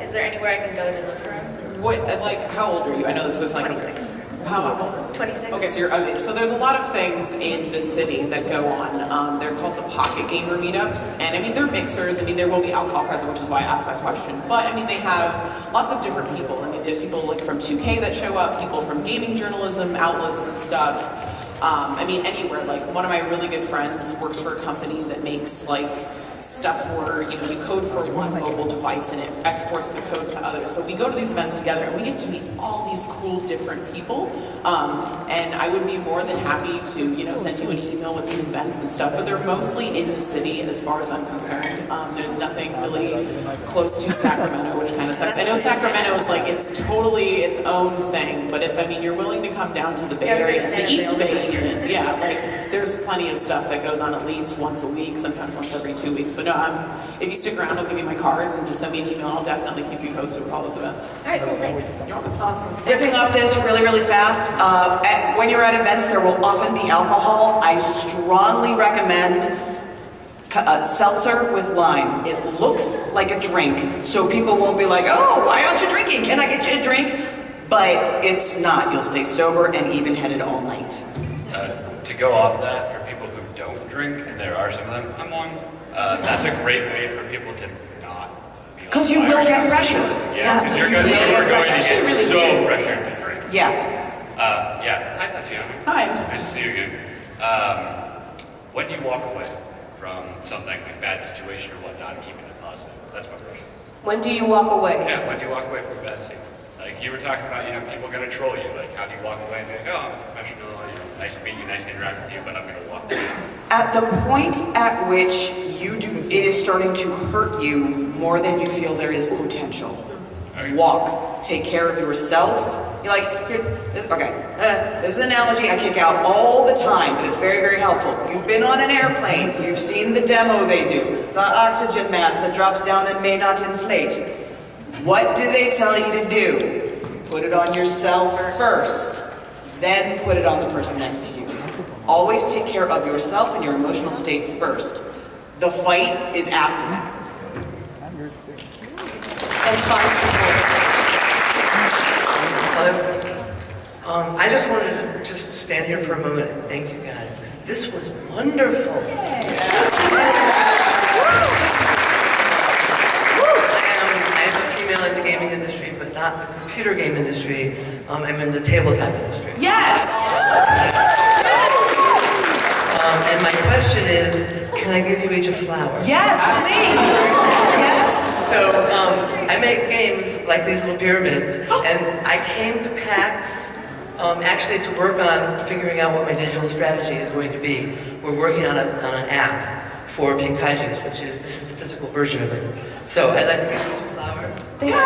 [SPEAKER 10] is there anywhere I can go to look for them?
[SPEAKER 3] What, like, how old are you? I know this was like.
[SPEAKER 10] 26.
[SPEAKER 3] How old?
[SPEAKER 10] 26.
[SPEAKER 3] Okay, so there's a lot of things in the city that go on. They're called the pocket gamer meetups, and I mean they're mixers. I mean there will be alcohol present, which is why I asked that question. But I mean they have lots of different people. I mean there's people like from 2K that show up, people from gaming journalism outlets and stuff. I mean anywhere. Like one of my really good friends works for a company that makes like stuff where you code for one mobile device and it exports the code to others. So we go to these events together and we get to meet all these cool different people. And I would be more than happy to send you an email with these events and stuff. But they're mostly in the city as far as I'm concerned. There's nothing really close to Sacramento, which kind of sucks. I know Sacramento is like it's totally its own thing. But if you're willing to come down to the Bay Area, the East Bay, even, like there's plenty of stuff that goes on at least once a week, sometimes once every 2 weeks. But no, if you stick around, I'll give you my card and just send me an email. I'll definitely keep you posted with all those events.
[SPEAKER 10] All right, cool, thanks.
[SPEAKER 3] You're welcome. Awesome.
[SPEAKER 2] Dipping off this really fast. When you're at events, there will often be alcohol. I strongly recommend seltzer with lime. It looks like a drink, so people won't be like, oh, why aren't you drinking? Can I get you a drink? But it's not. You'll stay sober and even-headed all night.
[SPEAKER 11] To go off that, for people who don't drink, and there are some of them, I'm one, that's a great way for people to not be
[SPEAKER 2] because you will get pressured.
[SPEAKER 11] Yeah, because you're going to get so pressured to drink.
[SPEAKER 2] Yeah.
[SPEAKER 11] Hi, Tatjana.
[SPEAKER 3] Hi.
[SPEAKER 11] Nice to see you again. When do you walk away from something like bad situation or whatnot and keeping it positive? That's my question.
[SPEAKER 1] When do you walk away?
[SPEAKER 11] Yeah, when do you walk away from a bad scene? Like you were talking about, people going to troll you. Like, how do you walk away and be like, oh, I'm a professional, nice to meet you, nice to interact with you, but I'm going to walk away?
[SPEAKER 2] At the point at which it is starting to hurt you more than you feel there is potential. Okay. Walk. Take care of yourself. You're like, this is an analogy I kick out all the time, but it's very, very helpful. You've been on an airplane. You've seen the demo they do. The oxygen mask that drops down and may not inflate. What do they tell you to do? Put it on yourself first, then put it on the person next to you. Always take care of yourself and your emotional state first. The fight is after that.
[SPEAKER 1] And find support.
[SPEAKER 12] I just wanted to just stand here for a moment and thank you guys, because this was wonderful. I am a female in the gaming industry, but not the computer game industry. I'm in the tabletop industry.
[SPEAKER 1] Yes!
[SPEAKER 12] And my question is, can I give you each a flower?
[SPEAKER 1] Yes, please! Yes!
[SPEAKER 12] So, I make games like these little pyramids, and I came to PAX actually to work on figuring out what my digital strategy is going to be. We're working on an app for Pixelitis, which is, this is the physical version of it. So, I'd like to give you a flower.
[SPEAKER 1] Thank you.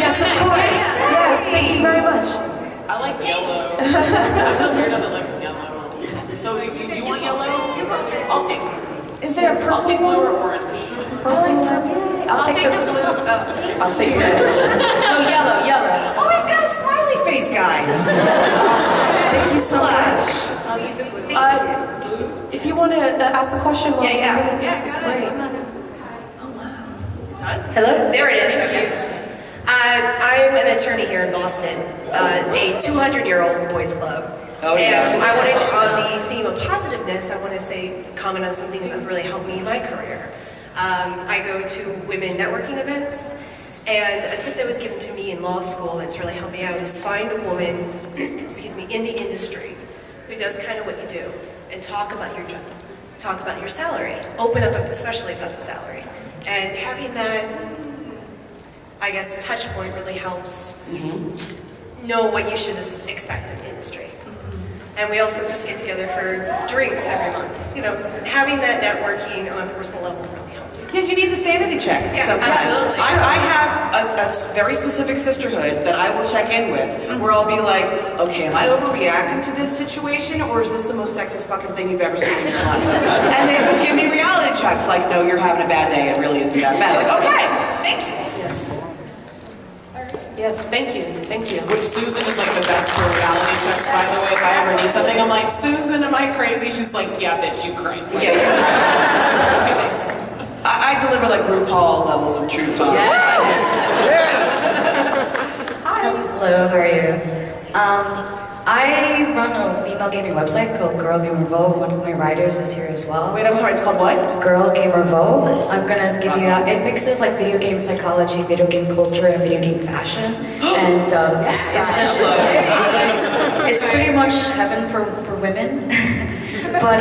[SPEAKER 1] Yes, of course. Yes, thank you very much.
[SPEAKER 3] I like yellow. I'm the weirdo that likes yellow. So do you want yellow? I'll take it.
[SPEAKER 1] Is there a purple?
[SPEAKER 3] I'll take blue or orange.
[SPEAKER 1] I like purple.
[SPEAKER 4] I'll take the blue. Oh.
[SPEAKER 1] I'll take red. No, yellow.
[SPEAKER 2] Oh, he's got a smiley face, guys.
[SPEAKER 1] That's awesome. Thank you so much.
[SPEAKER 4] I'll take the blue.
[SPEAKER 1] If you want to ask the question, this is great.
[SPEAKER 13] Hello? There it is. Okay. I'm an attorney here in Boston, a 200-year-old boys club.
[SPEAKER 2] Oh, yeah.
[SPEAKER 13] And I wanted, on the theme of positiveness, I want to comment on something that really helped me in my career. I go to women networking events, and a tip that was given to me in law school that's really helped me out is find a woman, excuse me, in the industry who does kind of what you do, and talk about your job, talk about your salary, open up especially about the salary. And having that, I guess, touch point really helps know what you should expect in the industry. And we also just get together for drinks every month. You know, having that networking on a personal level really helps.
[SPEAKER 2] Yeah, you need the sanity check.
[SPEAKER 13] Yeah,
[SPEAKER 2] sometimes.
[SPEAKER 13] absolutely.
[SPEAKER 2] I have a very specific sisterhood that I will check in with, where I'll be like, okay, am I overreacting to this situation, or is this the most sexist fucking thing you've ever seen in your life? And they will give me reality checks, like, no, you're having a bad day, it really isn't that bad. Like, okay, thank you.
[SPEAKER 1] Yes. Yes, thank you.
[SPEAKER 3] Which Susan is like the best for reality checks, by the way. If I ever need something, I'm like, Susan, am I crazy? She's like, yeah, bitch, you crank. Like,
[SPEAKER 2] Yeah,
[SPEAKER 3] okay, thanks.
[SPEAKER 2] I deliver like RuPaul levels of truth bomb.
[SPEAKER 14] Hello, how are you? I run a female gaming website called Girl Gamer Vogue. One of my writers is here as well.
[SPEAKER 2] Wait, I'm sorry, it's called what?
[SPEAKER 14] Girl Gamer Vogue. I'm gonna give you that. It mixes like video game psychology, video game culture, and video game fashion. And it's pretty much heaven for women. But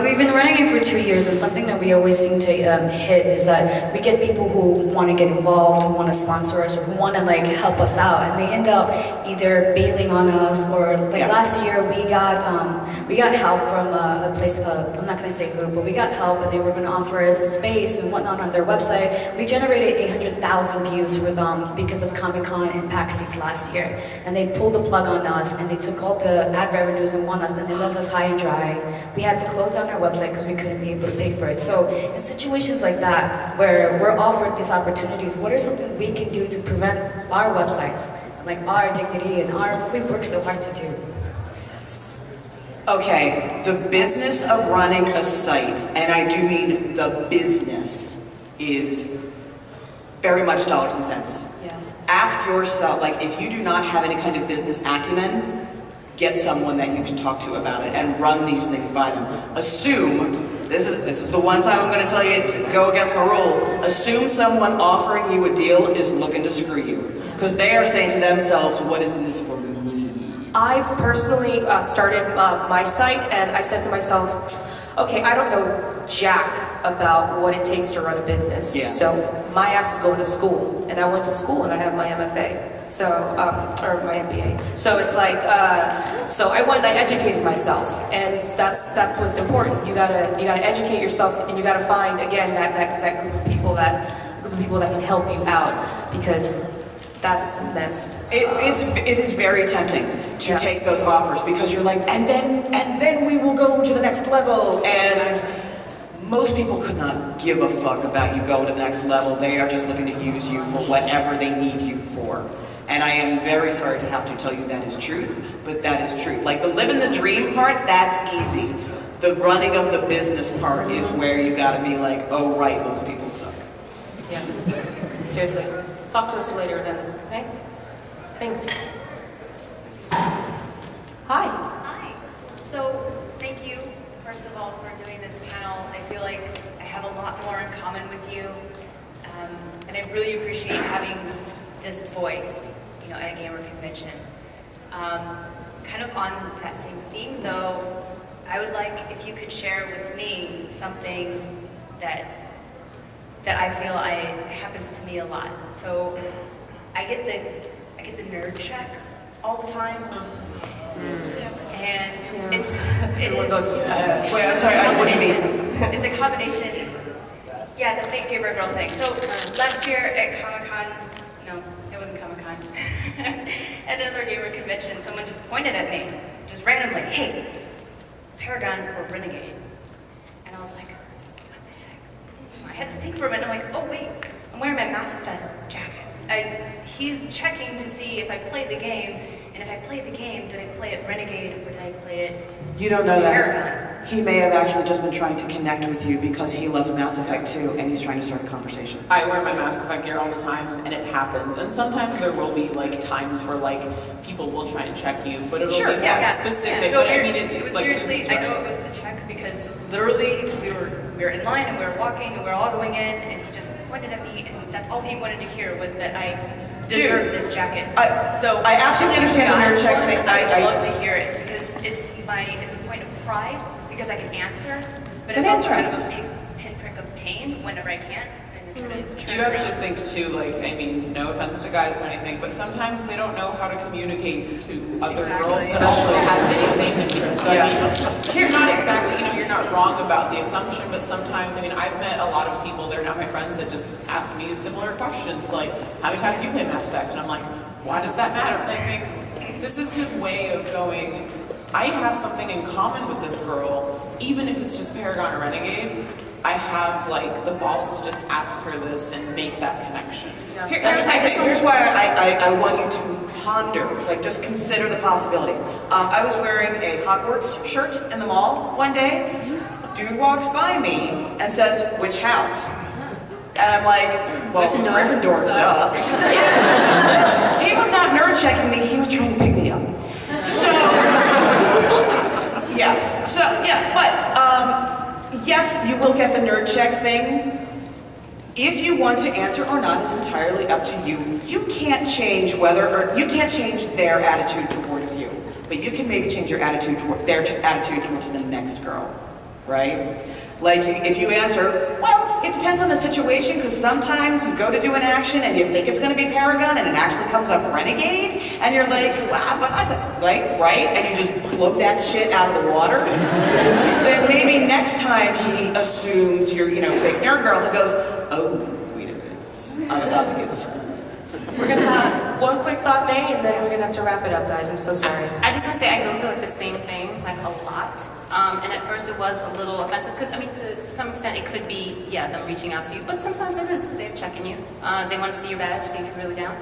[SPEAKER 14] we've been running it for 2 years, and something that we always seem to hit is that we get people who want to get involved, who want to sponsor us, or who want to like help us out, and they end up either bailing on us, or like last year we got help from a place. I'm not going to say who, but we got help, and they were going to offer us space and whatnot on their website. We generated 800,000 views for them because of Comic-Con and PAX last year, and they pulled the plug on us, and they took all the ad revenues and won us, and they left us high and dry. We had to close down our website because we couldn't be able to pay for it. So in situations like that, where we're offered these opportunities, what are something we can do to prevent our websites, like our dignity and what we work so hard to do?
[SPEAKER 2] Okay, the business of running a site, and I do mean the business, is very much dollars and cents.
[SPEAKER 1] Yeah.
[SPEAKER 2] Ask yourself, like, if you do not have any kind of business acumen, get someone that you can talk to about it and run these things by them. Assume, this is the one time I'm going to tell you to go against my rule, assume someone offering you a deal is looking to screw you. Because they are saying to themselves, what is in this for me?
[SPEAKER 1] I personally started my site, and I said to myself, okay, I don't know jack about what it takes to run a business.
[SPEAKER 2] Yeah.
[SPEAKER 1] So my ass is going to school, and I went to school and I have my MFA. So, or my MBA. So it's like, so I went and I educated myself, and that's what's important. You gotta educate yourself, and you gotta find again that group of people that can help you out, because that's messed.
[SPEAKER 2] It is very tempting to take those offers, because you're like, and then we will go to the next level, and most people could not give a fuck about you going to the next level. They are just looking to use you for whatever they need you for. And I am very sorry to have to tell you that is truth, but that is truth. Like the living the dream part, that's easy. The running of the business part is where you gotta be like, oh right, most people suck.
[SPEAKER 1] Yeah, seriously. Talk to us later then, okay? Thanks. Hi.
[SPEAKER 15] Hi. So, thank you, first of all, for doing this panel. I feel like I have a lot more in common with you, and I really appreciate having this voice, at a gamer convention. Kind of on that same theme, though, I would like if you could share with me something that I feel happens to me a lot. So, I get the nerd check all the time. And it is.
[SPEAKER 2] Wait, I'm sorry. What do you mean?
[SPEAKER 15] It's a combination. Yeah, the fake gamer girl thing. So last year at Comic-Con, no, it wasn't Comic-Con. At another gamer convention, someone just pointed at me, just randomly, "Hey, Paragon or Renegade?" And I was like, "What the heck?" I had to think for a minute. I'm like, "Oh wait, I'm wearing my Mass Effect jacket." He's checking to see if I played the game. And if I played the game, did I play it Renegade or did I play it
[SPEAKER 2] You don't know
[SPEAKER 15] Paragon?
[SPEAKER 2] that. He may have actually just been trying to connect with you because he loves Mass Effect too, and he's trying to start a conversation.
[SPEAKER 3] I wear my Mass Effect gear all the time, and it happens. And sometimes there will be times where people will try and check you, but it'll be specific.
[SPEAKER 15] No,
[SPEAKER 3] but I mean,
[SPEAKER 15] it was
[SPEAKER 3] like
[SPEAKER 15] seriously.
[SPEAKER 3] Susan's
[SPEAKER 15] I know it was the check because literally we were in line and we were walking and we were all going in, and he just pointed at me, and that's all he wanted to hear was that I deserve this jacket. So
[SPEAKER 2] I absolutely understand the nerd check thing.
[SPEAKER 15] I love to hear it because it's a point of pride because I can answer, but it's also kind of a pinprick of pain whenever I can't.
[SPEAKER 3] You have to think too, no offense to guys or anything, but sometimes they don't know how to communicate to other girls that also have anything interest. So you're not exactly, you're not wrong about the assumption, but sometimes, I've met a lot of people that are not my friends that just ask me similar questions, like, how many times do you play Mass Effect? And I'm like, why does that matter? I think this is his way of going, I have something in common with this girl, even if it's just Paragon or Renegade. I have the balls to just ask her this and make that connection.
[SPEAKER 2] Here's why I want you to ponder, just consider the possibility. I was wearing a Hogwarts shirt in the mall one day. A dude walks by me and says, "Which house?" And I'm like, "Well, Gryffindor, duh." He was not nerd checking me, he was trying to pick me up. So, yes, you will get the nerd check thing. If you want to answer or not is entirely up to you. You can't change you can't change their attitude towards you, but you can maybe change their attitude towards the next girl, right? If you answer, well, it depends on the situation, because sometimes you go to do an action and you think it's going to be Paragon and it actually comes up Renegade, and you're like, wow, but I thought, right? And you just blow that shit out of the water. Then maybe next time he assumes you're, fake nerd girl, he goes, oh, wait a minute, I'm about to get schooled.
[SPEAKER 1] We're going to have one quick thought, May, and then we're going to have to wrap it up, guys. I'm so sorry.
[SPEAKER 7] I just want to say I go through the same thing a lot. And at first it was a little offensive because, to some extent it could be, them reaching out to you. But sometimes it is, they're checking you. They want to see your badge, see if you're really down.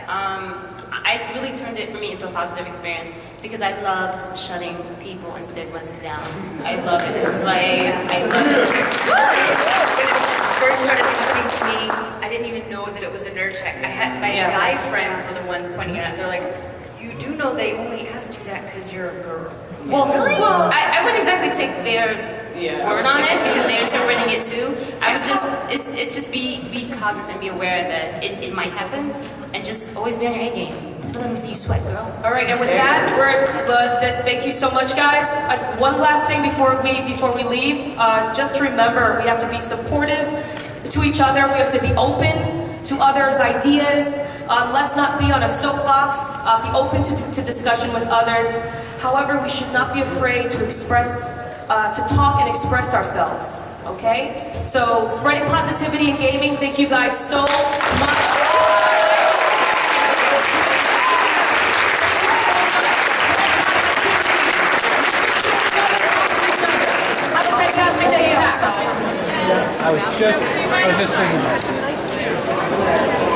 [SPEAKER 7] I really turned it, for me, into a positive experience because I love shutting people and stigmas down. I love it. I love it.
[SPEAKER 15] First started happening to me, I didn't even know that it was a nerd check. I had my guy friends were the ones pointing it out. They're like, you do know they only asked you that because you're a girl.
[SPEAKER 7] Well, I wouldn't exactly take their word on it because they're interpreting it too. I would it's just be cognizant, be aware that it might happen, and just always be on your A game. Let them see you sweat, girl.
[SPEAKER 1] All right, and with that, thank you so much, guys. One last thing before we leave, just remember we have to be supportive to each other. We have to be open to others' ideas. Let's not be on a soapbox. Be open to discussion with others. However, we should not be afraid to talk and express ourselves. Okay? So, spreading positivity in gaming. Thank you guys so much.
[SPEAKER 16] I was just saying that.